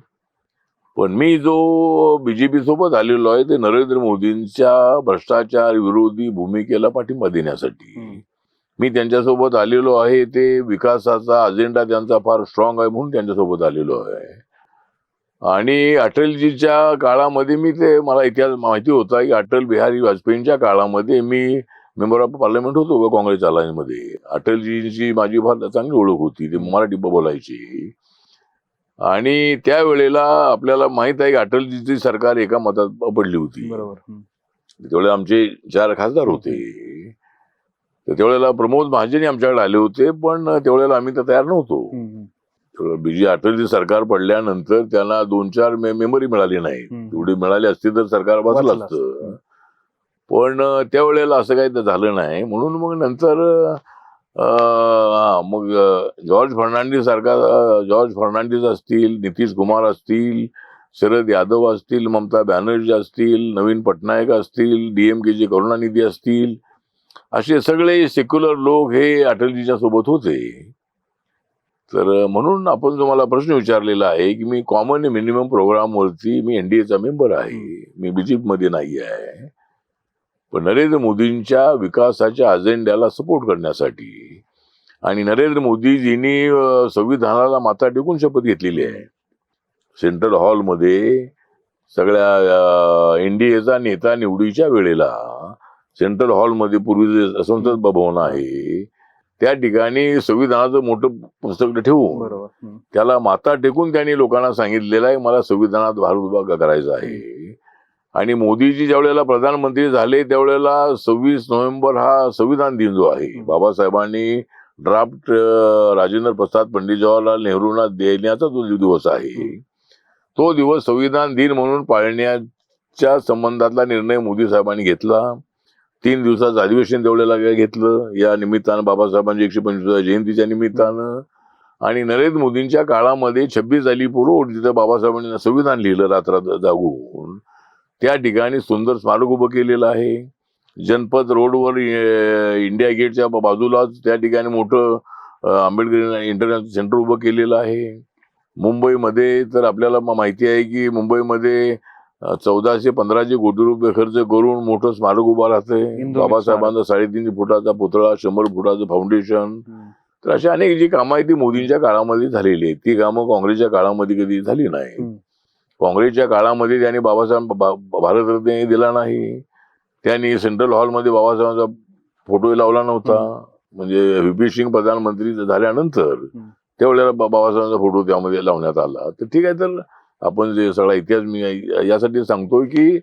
पण मी जो बीजेपी सोबत आलेलो आहे ते नरेंद्र मोदींच्या भ्रष्टाचार विरोधी भूमिकेला पाठिंबा देण्यासाठी. मी त्यांच्यासोबत आलेलो आहे ते विकासाचा अजेंडा त्यांचा फार स्ट्रॉंग आहे म्हणून त्यांच्यासोबत आलेलो आहे. आणि अटलजीच्या काळामध्ये मला इतिहास माहिती होता की अटल बिहारी वाजपेयींच्या काळामध्ये मी मेंबर ऑफ पार्लमेंट होतो काँग्रेस अलायन्समध्ये. अटलजींची माझी फार चांगली ओळख होती. ते मराठी बोलायची. आणि त्यावेळेला आपल्याला माहित आहे की अटलजीची सरकार एका मतात पडली होती. बरोबर. त्यावेळेला आमचे 4 खासदार होते. तर त्यावेळेला प्रमोद महाजनी आमच्याकडे आले होते. पण त्यावेळेला आम्ही तर तयार नव्हतो. अटलजी सरकार पडल्यानंतर त्यांना 2-4 मेंबरही मिळाली नाही. तेवढी मिळाली असती तर सरकार बसलं असतं. पण त्यावेळेला असं काही झालं नाही. म्हणून मग नंतर मग जॉर्ज फर्नांडिस असतील, नितीश कुमार असतील, शरद यादव असतील, ममता बॅनर्जी असतील, नवीन पटनायक असतील, DMKचे करुणानिधी असतील, असे सगळे सेक्युलर लोक हे अटलजीच्या सोबत होते. तर म्हणून आपण जो मला प्रश्न विचारलेला आहे की मी कॉमन मिनिमम प्रोग्रामवरती मी NDAचा मेंबर आहे. मी BJP मध्ये नाही आहे. पण नरेंद्र मोदींच्या विकासाच्या अजेंड्याला सपोर्ट करण्यासाठी आणि नरेंद्र मोदीजींनी संविधानाला माथा टेकून शपथ घेतलेली आहे. सेंट्रल हॉलमध्ये सगळ्या NDAचा नेता निवडीच्या वेळेला सेंट्रल हॉलमध्ये पूर्वी संसद भवन आहे त्या ठिकाणी संविधानाचं मोठं पुस्तक ठेवून त्याला माथा टेकून त्यांनी लोकांना सांगितलेलं आहे मला संविधानात भाग करायचा आहे. आणि मोदीजी ज्या वेळेला प्रधानमंत्री झाले त्यावेळेला 26 नोव्हेंबर हा संविधान दिन जो आहे बाबासाहेबांनी ड्राफ्ट राजेंद्र प्रसाद पंडित जवाहरलाल नेहरूंना देण्याचा जो दिवस आहे तो दिवस संविधान दिन म्हणून पाळण्याच्या संबंधातला निर्णय मोदी साहेबांनी घेतला. 3 दिवसाचं अधिवेशन त्यावेळेला घेतलं या निमित्तानं बाबासाहेबांची 125व्या जयंतीच्या निमित्तानं. आणि नरेंद्र मोदींच्या काळामध्ये 26 अलीपूर रोड जिथं बाबासाहेबांनी संविधान लिहिलं रात्र जागून त्या ठिकाणी सुंदर स्मारक उभं केलेलं आहे. जनपद रोडवर इंडिया गेटच्या बाजूलाच त्या ठिकाणी मोठं आंबेडकर इंटरनॅशनल सेंटर उभं केलेलं आहे. मुंबईमध्ये तर आपल्याला माहिती आहे की मुंबईमध्ये 1415 कोटी रुपये खर्च करून मोठं स्मारक उभं राहतंय. बाबासाहेबांचा 3.5 फुटाचा पुतळा, 100 फुटाचं फाउंडेशन. तर अशी अनेक जी कामं आहेत ती मोदींच्या काळामध्ये झालेली आहेत. ती कामं काँग्रेसच्या काळामध्ये कधी झाली नाही. काँग्रेसच्या काळामध्ये त्यांनी बाबासाहेब भारतरत्न दिला नाही. त्यांनी सेंट्रल हॉलमध्ये बाबासाहेबांचा फोटो लावला नव्हता. म्हणजे VP सिंग प्रधानमंत्री झाल्यानंतर त्यावेळेला बाबासाहेबांचा फोटो त्यामध्ये लावण्यात आला. तर ठीक आहे. तर आपण जे सगळा इतिहास मी यासाठी सांगतोय की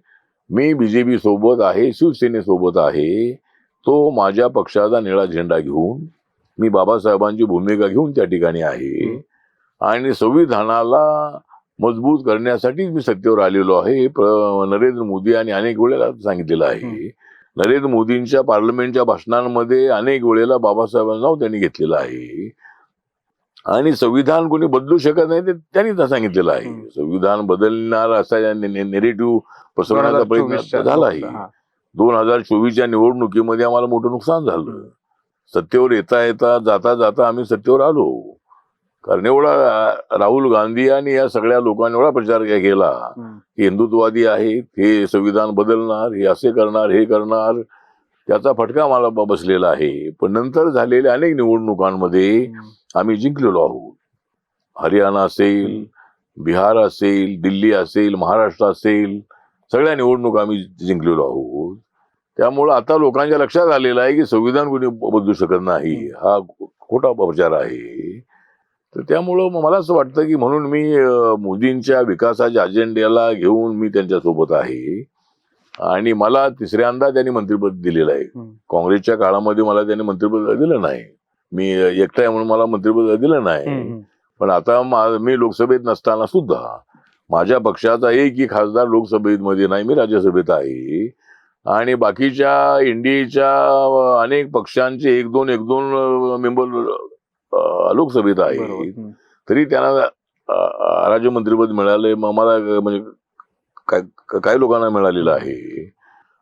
मी BJP सोबत आहे, शिवसेनेसोबत आहे. तो माझ्या पक्षाचा निळा झेंडा घेऊन मी बाबासाहेबांची भूमिका घेऊन त्या ठिकाणी आहे. आणि संविधानाला मजबूत करण्यासाठी मी सत्तेवर आलेलो आहे. नरेंद्र मोदी यांनी अनेक वेळेला सांगितलेलं आहे. नरेंद्र मोदींच्या पार्लमेंटच्या भाषणांमध्ये अनेक वेळेला बाबासाहेबांचं नाव त्यांनी घेतलेलं आहे. आणि संविधान कोणी बदलू शकत नाही ते त्यांनी सांगितलेलं आहे. संविधान बदलणार असा नेरेटिव्ह पसरवण्याचा प्रयत्न झाला आहे. 2024च्या निवडणुकीमध्ये आम्हाला मोठं नुकसान झालं. सत्तेवर येता येता जाता जाता आम्ही सत्तेवर आलो. कारण एवढा राहुल गांधी आणि या सगळ्या लोकांनी एवढा प्रचार केला की हिंदुत्ववादी आहेत, हे संविधान बदलणार, हे असे करणार, हे करणार. त्याचा फटका मला बसलेला आहे. पण नंतर झालेल्या अनेक निवडणुकांमध्ये आम्ही जिंकलेलो आहोत. हरियाणा असेल, बिहार असेल, दिल्ली असेल, महाराष्ट्र असेल, सगळ्या निवडणुका आम्ही जिंकलेलो आहोत. त्यामुळं आता लोकांच्या लक्षात आलेलं आहे की संविधान कोणी बदलू शकत नाही हा खोटा प्रचार आहे. तर त्यामुळं मला असं वाटतं की म्हणून मी मोदींच्या विकासाच्या अजेंड्याला घेऊन मी त्यांच्यासोबत आहे. आणि मला तिसऱ्यांदा त्यांनी मंत्रिपद दिलेलं आहे. काँग्रेसच्या काळामध्ये मला त्यांनी मंत्रिपद दिलं नाही. मी एकटा आहे म्हणून मला मंत्रिपद दिलं नाही. पण आता मी लोकसभेत नसताना सुद्धा माझ्या पक्षाचा एकही खासदार लोकसभेमध्ये नाही, मी राज्यसभेत आहे. आणि बाकीच्या इंडियाच्या अनेक पक्षांचे एक दोन मेंबर लोकसभेत आहेत. तरी त्यांना राज्यमंत्रीपद मिळाले, मग मला म्हणजे काही लोकांना मिळालेलं आहे.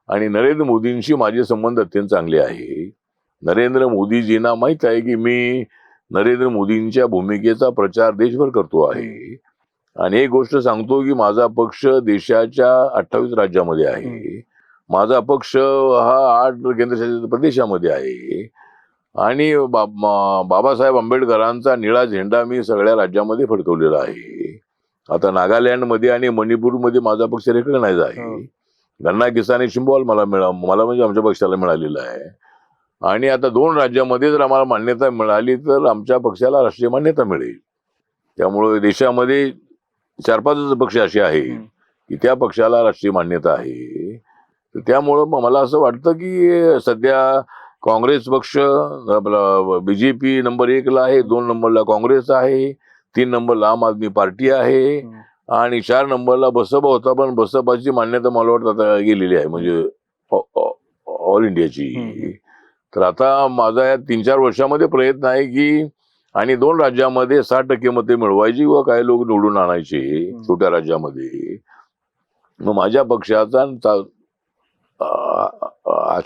आणि नरेंद्र मोदींशी माझे संबंध अत्यंत चांगले आहे. नरेंद्र मोदीजींना माहित आहे की मी नरेंद्र मोदींच्या भूमिकेचा प्रचार देशभर करतो आहे. आणि एक गोष्ट सांगतो की माझा पक्ष देशाच्या 28 राज्यामध्ये आहे. माझा पक्ष हा 8 केंद्रशासित प्रदेशामध्ये आहे. आणि बाबासाहेब आंबेडकरांचा निळा झेंडा मी सगळ्या राज्यामध्ये फडकवलेला आहे. आता नागालँडमध्ये आणि मणिपूरमध्ये माझा पक्ष रेकग्नाइज आहे. गन्ना किसानी सिम्बॉल मला म्हणजे आमच्या पक्षाला मिळालेला आहे. आणि आता 2 राज्यामध्ये जर आम्हाला मान्यता मिळाली तर आमच्या पक्षाला राष्ट्रीय मान्यता मिळेल. त्यामुळे देशामध्ये 4-5 पक्ष असे आहेत की त्या पक्षाला राष्ट्रीय मान्यता आहे. तर त्यामुळं मला असं वाटतं की सध्या काँग्रेस पक्ष बीजेपी नंबर 1ला आहे, 2 नंबरला काँग्रेस आहे, 3 नंबरला आम आदमी पार्टी आहे आणि 4 नंबरला बसपा होता. पण बसपाची मान्यता मला वाटतं आता गेलेली आहे, म्हणजे ऑल इंडियाची. तर आता माझा या 3-4 वर्षामध्ये प्रयत्न आहे की आणि 2 राज्यामध्ये 60% मते मिळवायची व काही लोक निवडून आणायचे छोट्या राज्यामध्ये. मग माझ्या पक्षाचा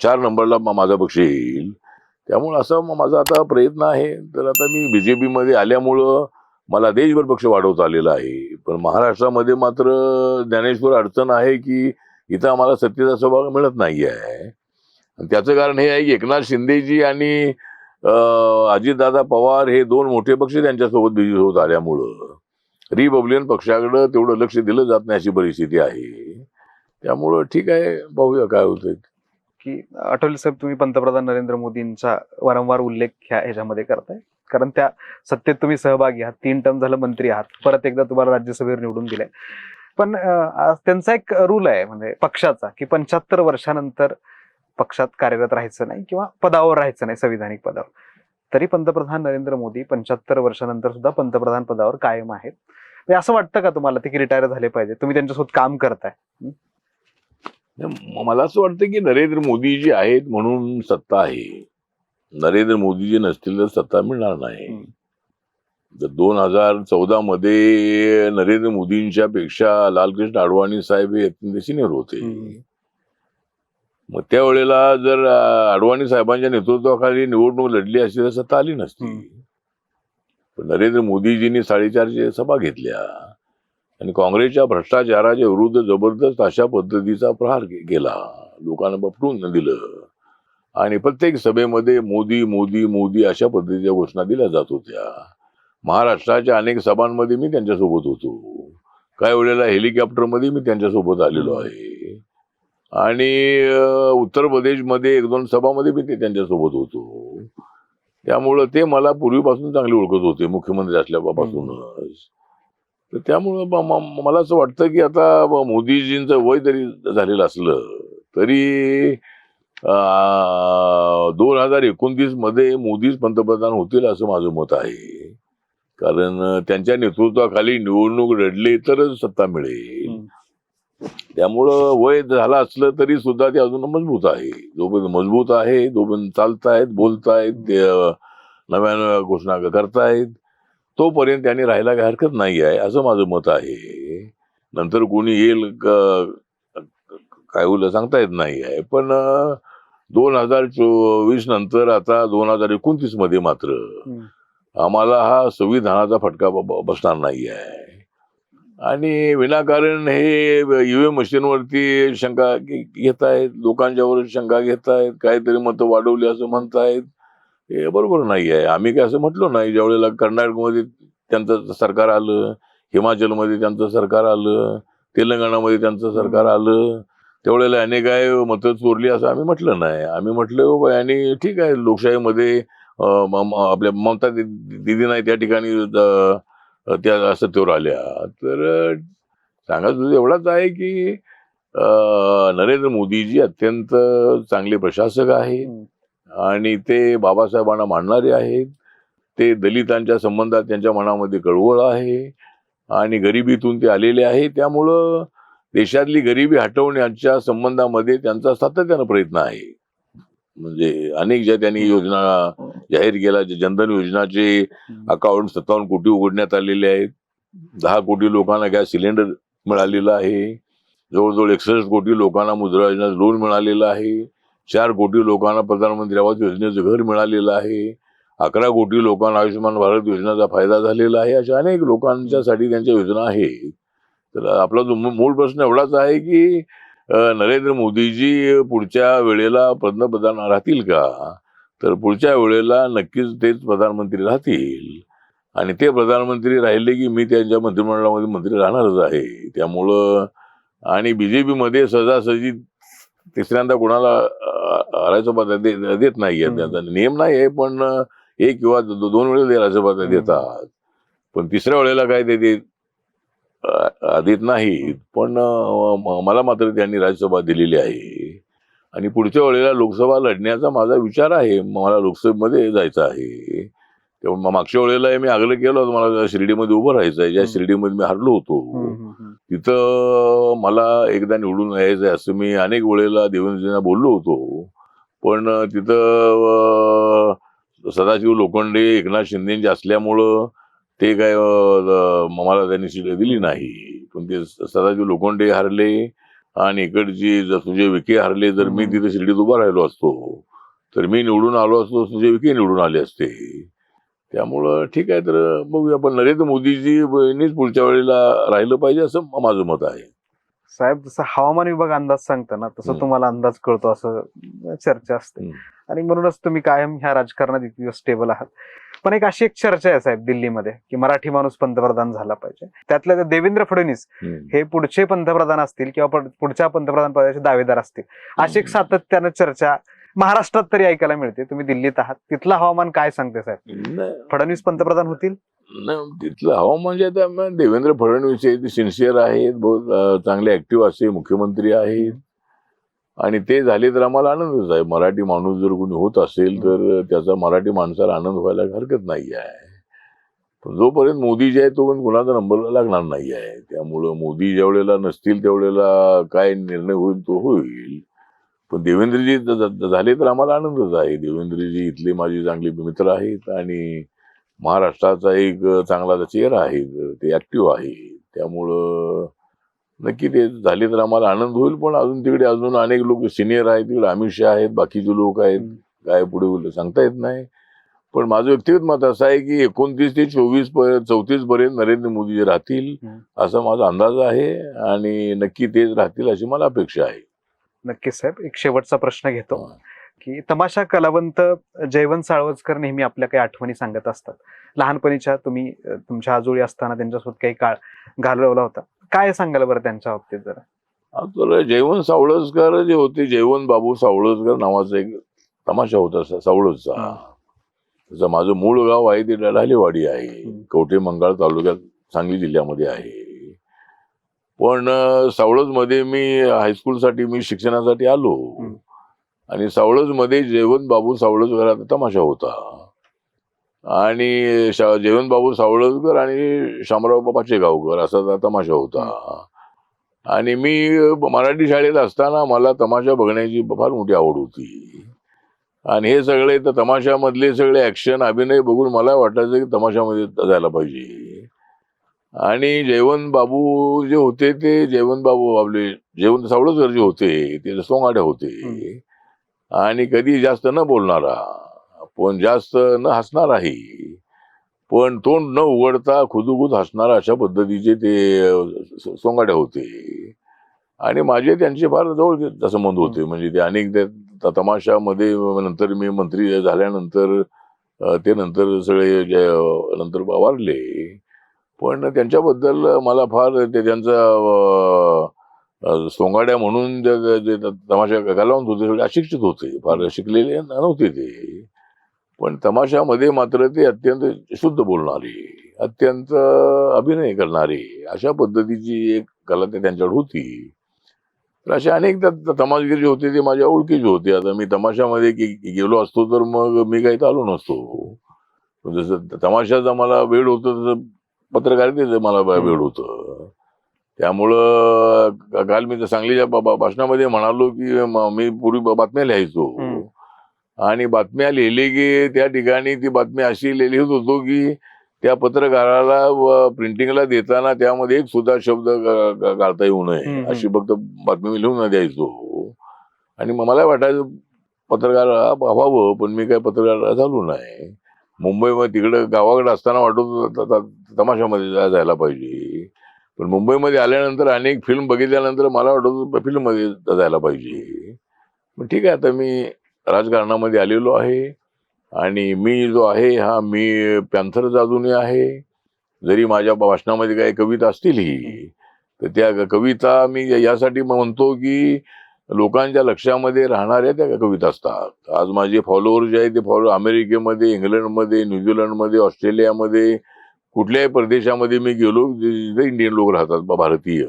4 नंबरला माझा पक्ष येईल. त्यामुळे असं माझा आता प्रयत्न आहे. तर आता मी बीजेपी मध्ये आल्यामुळं मला देशभर पक्ष वाढवता आलेला आहे. पण महाराष्ट्रामध्ये मात्र ज्ञानेश्वर अडचण आहे की इथं आम्हाला सत्तेचा सहभाग मिळत नाही आहे. त्याचं कारण हे आहे की एकनाथ शिंदेजी आणि अजितदादा पवार हे 2 मोठे पक्ष त्यांच्यासोबत बिझी होत आल्यामुळं रिपब्लिकन पक्षाकडे तेवढं लक्ष दिलं जात नाही अशी परिस्थिती आहे. त्यामुळं ठीक आहे, पाहूया काय होतंय. की आठवले साहेब, तुम्ही पंतप्रधान नरेंद्र मोदींचा वारंवार उल्लेख ह्याच्यामध्ये करताय, कारण त्या सत्तेत तुम्ही सहभागी आहात, 3 टर्म झालं मंत्री आहात, परत एकदा तुम्हाला राज्यसभेवर निवडून दिलंय. पण त्यांचा एक रूल आहे म्हणजे पक्षाचा की 75 वर्षानंतर पक्षात कार्यरत राहायचं नाही किंवा पदावर राहायचं नाही, संविधानिक पदावर. तरी पंतप्रधान नरेंद्र मोदी 75 वर्षानंतर सुद्धा पंतप्रधान पदावर कायम आहेत. म्हणजे असं वाटतं का तुम्हाला ते की रिटायर झाले पाहिजे? तुम्ही त्यांच्यासोबत काम करताय. मला असं वाटतं की नरेंद्र मोदी जे आहेत म्हणून सत्ता आहे. नरेंद्र मोदी जे नसतील तर सत्ता मिळणार नाही. 2014 मध्ये नरेंद्र मोदींच्या पेक्षा लालकृष्ण अडवाणी साहेब हे अत्यंत सिनियर होते. मग त्यावेळेला जर अडवाणी साहेबांच्या नेतृत्वाखाली निवडणूक लढली असती तर सत्ता आली नसती. पण नरेंद्र मोदीजींनी 4.5 सभा घेतल्या आणि काँग्रेसच्या भ्रष्टाचाराच्या विरुद्ध जबरदस्त अशा पद्धतीचा प्रहार केला, लोकांना बपटून दिलं. आणि प्रत्येक सभेमध्ये मोदी मोदी मोदी अशा पद्धतीच्या घोषणा दिल्या जात होत्या. महाराष्ट्राच्या अनेक सभांमध्ये मी त्यांच्यासोबत होतो. काही वेळेला हेलिकॉप्टरमध्ये मी त्यांच्यासोबत आलेलो आहे. आणि उत्तर प्रदेशमध्ये 1-2 सभामध्ये मी त्यांच्यासोबत होतो. त्यामुळं ते मला पूर्वीपासून चांगले ओळखत होते, मुख्यमंत्री असल्यापासूनच. तर त्यामुळं मला असं वाटतं की आता मोदीजींचं वय जरी झालेलं असलं तरी 2029 मध्ये मोदीच पंतप्रधान होतील असं माझं मत आहे. कारण त्यांच्या नेतृत्वाखाली निवडणूक लढली तरच सत्ता मिळेल. त्यामुळं वय झालं असलं तरी सुद्धा ते अजून मजबूत आहे. जोपर्यंत मजबूत आहे, जोपर्यंत चालतायत, बोलतायत, नव्या घोषणा करतायत, तोपर्यंत त्यांनी राहायला काही हरकत नाही आहे असं माझं मत आहे. नंतर कोणी येईल काय होईल सांगता येत नाही आहे. पण 2024 नंतर आता 2029 मध्ये मात्र आम्हाला हा संविधानाचा फटका बसणार नाही आहे. आणि विनाकारण हे ईव्हीएम मशीनवरती शंका घेत आहेत, लोकांच्यावर शंका घेत आहेत, काहीतरी मतं वाढवली असं म्हणतायत. हे बरोबर नाही आहे. आम्ही काय असं म्हटलो नाही. ज्यावेळेला कर्नाटकमध्ये त्यांचं सरकार आलं, हिमाचलमध्ये त्यांचं सरकार आलं, तेलंगणामध्ये त्यांचं सरकार आलं, त्यावेळेला अनेक काय मतं चोरली असं आम्ही म्हटलं नाही. आम्ही म्हटलं आणि ठीक आहे, लोकशाहीमध्ये आपल्या ममता दिदी नाही त्या ठिकाणी त्या सत्तेवर आल्या. तर सांगायचं एवढाच आहे की नरेंद्र मोदीजी अत्यंत चांगले प्रशासक आहेत आणि ते बाबासाहेबांना मानणारे आहेत. ते दलितांच्या संबंधात त्यांच्या मनामध्ये कळवळ आहे आणि गरिबीतून ते आलेले आहे. त्यामुळं देशातली गरिबी हटवण्याच्या संबंधामध्ये त्यांचा सातत्यानं प्रयत्न आहे. म्हणजे अनेक ज्या त्यांनी योजना जाहीर केल्या, जनधन योजनाचे अकाउंट 57 कोटी उघडण्यात आलेले आहेत. 10 कोटी लोकांना गॅस सिलेंडर मिळालेला आहे. जवळजवळ 61 कोटी लोकांना मुद्रा योजना लोन मिळालेलं आहे. 4 कोटी लोकांना प्रधानमंत्री आवास योजनेचं घर मिळालेलं आहे. 11 कोटी लोकांना आयुष्यमान भारत योजनेचा फायदा झालेला आहे. अशा अनेक लोकांच्यासाठी त्यांच्या योजना आहेत. तर आपला जो मूळ प्रश्न एवढाच आहे की नरेंद्र मोदीजी पुढच्या वेळेला पंतप्रधान राहतील का? तर पुढच्या वेळेला नक्कीच तेच प्रधानमंत्री राहतील आणि ते प्रधानमंत्री राहिले की मी त्यांच्या मंत्रिमंडळामध्ये मंत्री राहणारच आहे. त्यामुळं आणि बीजेपी मध्ये सहजासहजी तिसऱ्यांदा कोणाला राज्यसभा देत नाहीये. त्यांचा नियम नाही आहे, पण एक किंवा 2 वेळेला राज्यसभा देतात, पण तिसऱ्या वेळेला काय ते देत नाहीत. पण मला मात्र त्यांनी राज्यसभा दिलेली आहे आणि पुढच्या वेळेला लोकसभा लढण्याचा माझा विचार आहे. मला लोकसभेमध्ये जायचं आहे. तेव्हा मागच्या वेळेला मी आग्रह केला होता, मला शिर्डीमध्ये उभं राहायचं आहे. ज्या शिर्डीमध्ये मी हरलो होतो तिथं मला एकदा निवडून यायचं आहे असं मी अनेक वेळेला देवेंद्रजींना बोललो होतो. पण तिथं सदाशिव लोखंडे, एकनाथ शिंदेचे असल्यामुळं ते काय मला त्यांनी सीट दिली नाही. पण ते सदाशिव लोखंडे हरले आणि इकडची सुजय विखे हरले. जर मी तिथे शिर्डीत उभा राहिलो असतो तर मी निवडून आलो असतो, सुजय विखे निवडून आले असते. त्यामुळं ठीक आहे, तर बघूया. पण नरेंद्र मोदीजींनीच पुढच्या वेळेला राहिलं पाहिजे असं माझं मत आहे. साहेब, जसं हवामान विभाग अंदाज सांगतो ना, तसं तुम्हाला अंदाज कळतो असं चर्चा असते आणि म्हणूनच तुम्ही कायम ह्या राजकारणात इतके स्टेबल आहात. पण एक चर्चा आहे साहेब दिल्लीमध्ये की मराठी माणूस पंतप्रधान झाला पाहिजे. त्यातल्या त्या देवेंद्र फडणवीस हे पुढचे पंतप्रधान असतील किंवा पुढच्या पंतप्रधान पदाचे दावेदार असतील, अशी एक सातत्यानं चर्चा महाराष्ट्रात तरी ऐकायला मिळते. तुम्ही दिल्लीत आहात, तिथलं हवामान काय सांगते साहेब? फडणवीस पंतप्रधान होतील? तिथलं हवामान जे आहे, देवेंद्र फडणवीस हे सिन्सिअर आहेत, बहुत चांगले ऍक्टिव्ह असे मुख्यमंत्री आहेत आणि ते झाले तर आम्हाला आनंदच आहे. मराठी माणूस जर कोणी होत असेल तर त्याचा मराठी माणसाला आनंद व्हायला हरकत नाही आहे. पण जोपर्यंत मोदी जे आहे तोपर्यंत कुणाचा नंबर लागणार नाही आहे. त्यामुळं मोदी ज्या वेळेला नसतील त्यावेळेला काय निर्णय होईल तो होईल. पण देवेंद्रजी झाले तर आम्हाला आनंदच आहे. देवेंद्रजी इथले माझे चांगले मित्र आहेत आणि महाराष्ट्राचा एक चांगला चेहरा आहे, ते ऍक्टिव्ह आहे. त्यामुळं नक्की ते झाले तर आम्हाला आनंद होईल. पण अजून अनेक लोक सिनियर आहेत, तिकडे अमित शहा आहेत, बाकीचे लोक आहेत, काय पुढे सांगता येत नाही. पण माझं व्यक्तिगत मत असं आहे की 29 ते 34 पर्यंत नरेंद्र मोदी राहतील असा माझा अंदाज आहे आणि नक्की तेच राहतील अशी मला अपेक्षा आहे. नक्कीच साहेब. एक शेवटचा प्रश्न घेतो की तमाशा कलावंत जयवंत साळवजकर नेहमी आपल्या काही आठवणी सांगत असतात. लहानपणीच्या तुम्ही तुमच्या आजोळी असताना त्यांच्यासोबत काही काळ घालवला होता. काय सांगाल बरं त्यांच्या बाबतीत जरा? आपल्याला जयवंत सावळजकर जे होते, जयवंत बाबू सावळजकर नावाचा एक तमाशा होता सावळजचा. त्याचं माझं मूळ गाव आहे ते डढालेवाडी आहे, कवठे मंगळ तालुक्यात, सांगली जिल्ह्यामध्ये आहे. पण सावळजमध्ये मी हायस्कूलसाठी मी शिक्षणासाठी आलो आणि सावळजमध्ये जयवंत बाबू सावळजकरांचा तमाशा होता आणि जयवंत बाबू सावळजकर आणि शामराव पाचेगावकर असा तमाशा होता. आणि मी मराठी शाळेत असताना मला तमाशा बघण्याची फार मोठी आवड होती आणि हे सगळे तर तमाशामधले सगळे ऍक्शन अभिनय बघून मला वाटायचं की तमाशामध्ये जायला पाहिजे. आणि जयवंत बाबू जे होते ते जयवंत सावळजकर जे होते ते सोंगाड्या होते आणि कधी जास्त न बोलणारा, पण जास्त न हसणाराही, पण तोंड न उघडता खुदुखुद हसणारा अशा पद्धतीचे ते सोंगाड्या होते. आणि माझे त्यांचे फार जवळ संबंध होते. म्हणजे ते अनेक तमाशामध्ये नंतर मी मंत्री झाल्यानंतर ते नंतर सगळे नंतर वारले. पण त्यांच्याबद्दल मला फार ते त्यांचा सोंगाड्या म्हणून जे तमाशा कलावंत होते सगळे अशिक्षित होते, फार शिकलेले नव्हते ते. पण तमाशामध्ये मात्र ते अत्यंत शुद्ध बोलणारे, अत्यंत अभिनय करणारे अशा पद्धतीची एक कला त्यांच्याकडे होती. तर असे अनेक तमाशगीर जे होते ते माझ्या ओळखीचे होते. आता मी तमाशामध्ये गेलो असतो तर मग मी काही आलो नसतो. जसं तमाशाचा मला वेळ होतो तसं पत्रकारितेचं मला वेळ होतं. त्यामुळं काल मी तर सांगलीच्या भाषणामध्ये म्हणालो की मी पूर्वी बातम्या लिहायचो आणि बातम्या लिहिली की त्या ठिकाणी ती बातमी अशी लिहित होतो की त्या पत्रकाराला प्रिंटिंगला देताना त्यामध्ये एक सुद्धा शब्द काढता येऊ नये अशी फक्त बातमी मी लिहून द्यायचो. आणि मला वाटायचं पत्रकार व्हावं, पण मी काय पत्रकार झालो नाही. मुंबईमध्ये तिकडे गावाकडे असताना वाटत होतं तमाशामध्ये जायला पाहिजे, पण मुंबईमध्ये आल्यानंतर अनेक फिल्म बघितल्यानंतर मला वाटत होतं फिल्म मध्ये जायला पाहिजे. पण ठीक आहे, आता मी राजकारणामध्ये आलेलो आहे आणि मी जो आहे हा मी पॅन्थरचा अजूनही आहे. जरी माझ्या भाषणामध्ये काही कविता असतीलही तर त्या कविता मी यासाठी म्हणतो की लोकांच्या लक्षामध्ये राहणाऱ्या त्या कविता असतात. आज माझे फॉलोअर जे आहे ते फॉलोअर अमेरिकेमध्ये, इंग्लंडमध्ये, न्यूझीलंडमध्ये, ऑस्ट्रेलियामध्ये, कुठल्याही प्रदेशामध्ये मी गेलो जिथे इंडियन लोक राहतात भारतीय,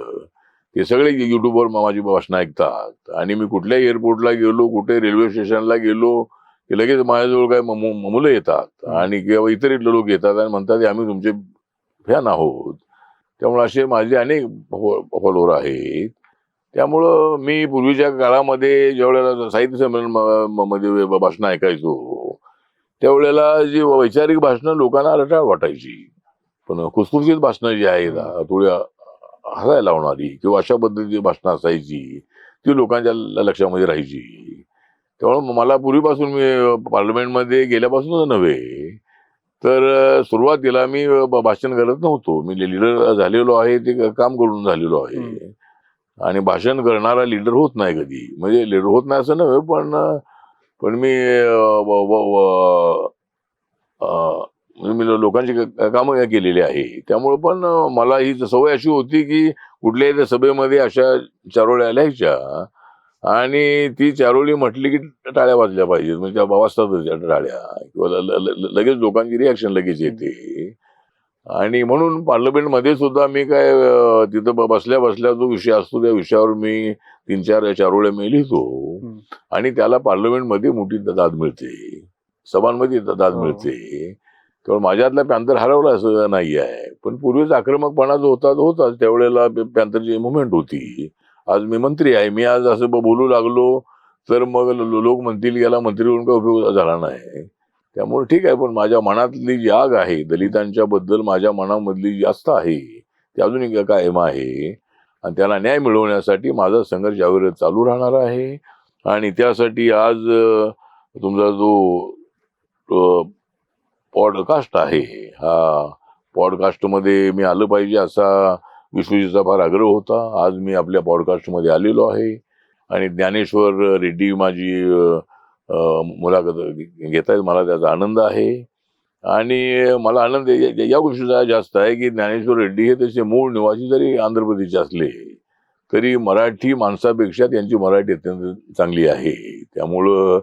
ते सगळे युट्यूबवर माझी भाषणं ऐकतात. आणि मी कुठल्याही एअरपोर्टला गेलो, कुठे रेल्वे स्टेशनला गेलो की लगेच माझ्याजवळ काय मुलं येतात आणि किंवा इतर लोक येतात आणि म्हणतात आम्ही तुमचे फॅन आहोत. त्यामुळे असे माझे अनेक फॉलोअर आहेत. त्यामुळं मी पूर्वीच्या काळामध्ये ज्यावेळेला साहित्य संमेलन मध्ये भाषणं ऐकायचो त्यावेळेला जी वैचारिक भाषणं लोकांना रटाळ वाटायची, पण खुसखुशीत भाषणं जी आहेत थोडी हसायला लावणारी किंवा अशा पद्धतीची भाषणं असायची ती लोकांच्या लक्षामध्ये राहायची. त्यामुळे मला पूर्वीपासून मी पार्लमेंटमध्ये गेल्यापासूनच नव्हे तर सुरुवातीला मी भाषण करत नव्हतो. मी लीडर झालेलो आहे ते काम करून झालेलो आहे आणि भाषण करणारा लीडर होत नाही कधी. म्हणजे लीडर होत नाही असं नव्हे, पण मी मी लोकांची कामं केलेली आहे. त्यामुळे पण मला ही सवय अशी होती की कुठल्याही त्या सभेमध्ये अशा चारोळ्या लिहायच्या आणि ती चारोळी म्हटली की टाळ्या वाजल्या पाहिजेत. म्हणजे त्या वाजतातच त्या टाळ्या किंवा लगेच लोकांची रिॲक्शन लगेच येते. आणि म्हणून पार्लमेंटमध्ये सुद्धा मी काय तिथं बसल्या बसल्या जो विषय असतो त्या विषयावर मी 3-4 चारोळ्या मी लिहितो आणि त्याला पार्लमेंटमध्ये मोठी दाद मिळते, सभांमध्ये दाद मिळते. त्यामुळे माझ्यातला पॅन्थर हरवला असं नाही आहे. पण पूर्वीच आक्रमकपणा जो होताच त्यावेळेला पॅन्थरची मुवमेंट होती. आज मी मंत्री आहे, मी आज असं बोलू लागलो तर मग लोक म्हणतील याला मंत्री होऊन काय उपयोग झाला नाही. त्यामुळे ठीक आहे, पण माझ्या मनातली जी आग आहे दलितांच्या बद्दल माझ्या मनामधली जी आस्था आहे ती अजूनही कायम आहे आणि त्याला न्याय मिळवण्यासाठी माझा संघर्ष यावर चालू राहणार आहे. आणि त्यासाठी आज तुमचा जो पॉडकास्ट आहे हा पॉडकास्टमध्ये मी आलं पाहिजे असा विश्वजीचा फार आग्रह होता. आज मी आपल्या पॉडकास्टमध्ये आलेलो आहे आणि ज्ञानेश्वर रेड्डी माझी मुलाखत घेत आहेत. मला त्याचा आनंद आहे आणि मला आनंद या गोष्टीचा जास्त आहे की ज्ञानेश्वर रेड्डी हे त्याचे मूळ निवासी जरी आंध्र प्रदेशचे असले तरी मराठी माणसापेक्षा त्यांची मराठी अत्यंत चांगली आहे. त्यामुळं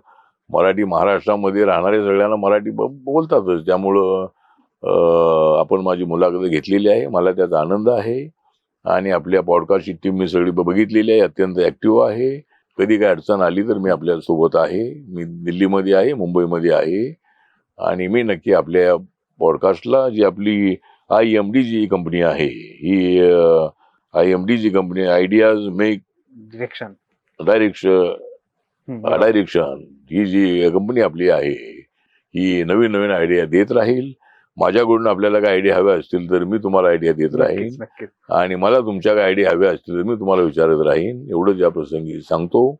मराठी महाराष्ट्रामध्ये राहणारे सगळ्यांना मराठी बोलतातच. त्यामुळं आपण माझी मुलाखत घेतलेली आहे, मला त्याचा आनंद आहे. आणि आपल्या पॉडकास्टची टीम मी सगळी बघितलेली आहे, अत्यंत ऍक्टिव्ह आहे. कधी काय अडचण आली तर मी आपल्या सोबत आहे. मी दिल्लीमध्ये आहे, मुंबईमध्ये आहे आणि मी नक्की आपल्या पॉडकास्टला जी आपली IMD जी कंपनी आहे ही IMD जी कंपनी आयडियाज मेक डायरेक्शन ही जी कंपनी आपली आहे ही नवीन नवीन आयडिया देत राहील. माझ्याकडून आपल्याला काय आयडिया हव्या असतील तर मी तुम्हाला आयडिया देत राहीन आणि मला तुमच्या काय आयडिया हव्या असतील तर मी तुम्हाला विचारत राहीन. एवढंच या प्रसंगी सांगतो.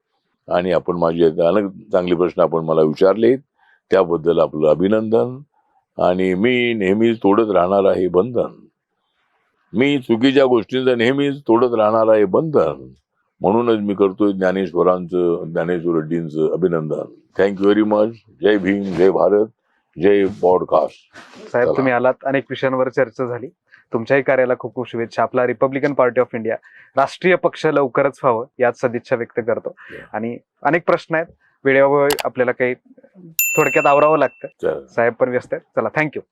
आणि आपण माझे अनेक चांगले प्रश्न आपण मला विचारलेत त्याबद्दल आपलं अभिनंदन. आणि मी नेहमीच तोडत राहणार आहे बंधन, मी चुकीच्या गोष्टींचं नेहमीच तोडत राहणार आहे बंधन. म्हणूनच मी करतोय ज्ञानेश्वर रेड्डींचं अभिनंदन. Thank you very much. जय भीम, जय भारत, जय पॉडकास्ट. साहेब तुम्ही आलात, अनेक विषयांवर चर्चा झाली. तुमच्याही कार्याला खूप खूप शुभेच्छा. आपला रिपब्लिकन पार्टी ऑफ इंडिया राष्ट्रीय पक्ष लवकरच व्हावं यात सदिच्छा व्यक्त करतो. आणि अनेक प्रश्न आहेत, वेळेवर आपल्याला काही थोडक्यात आवरावं लागतं. साहेब पण व्यस्त आहेत. चला, थँक्यू.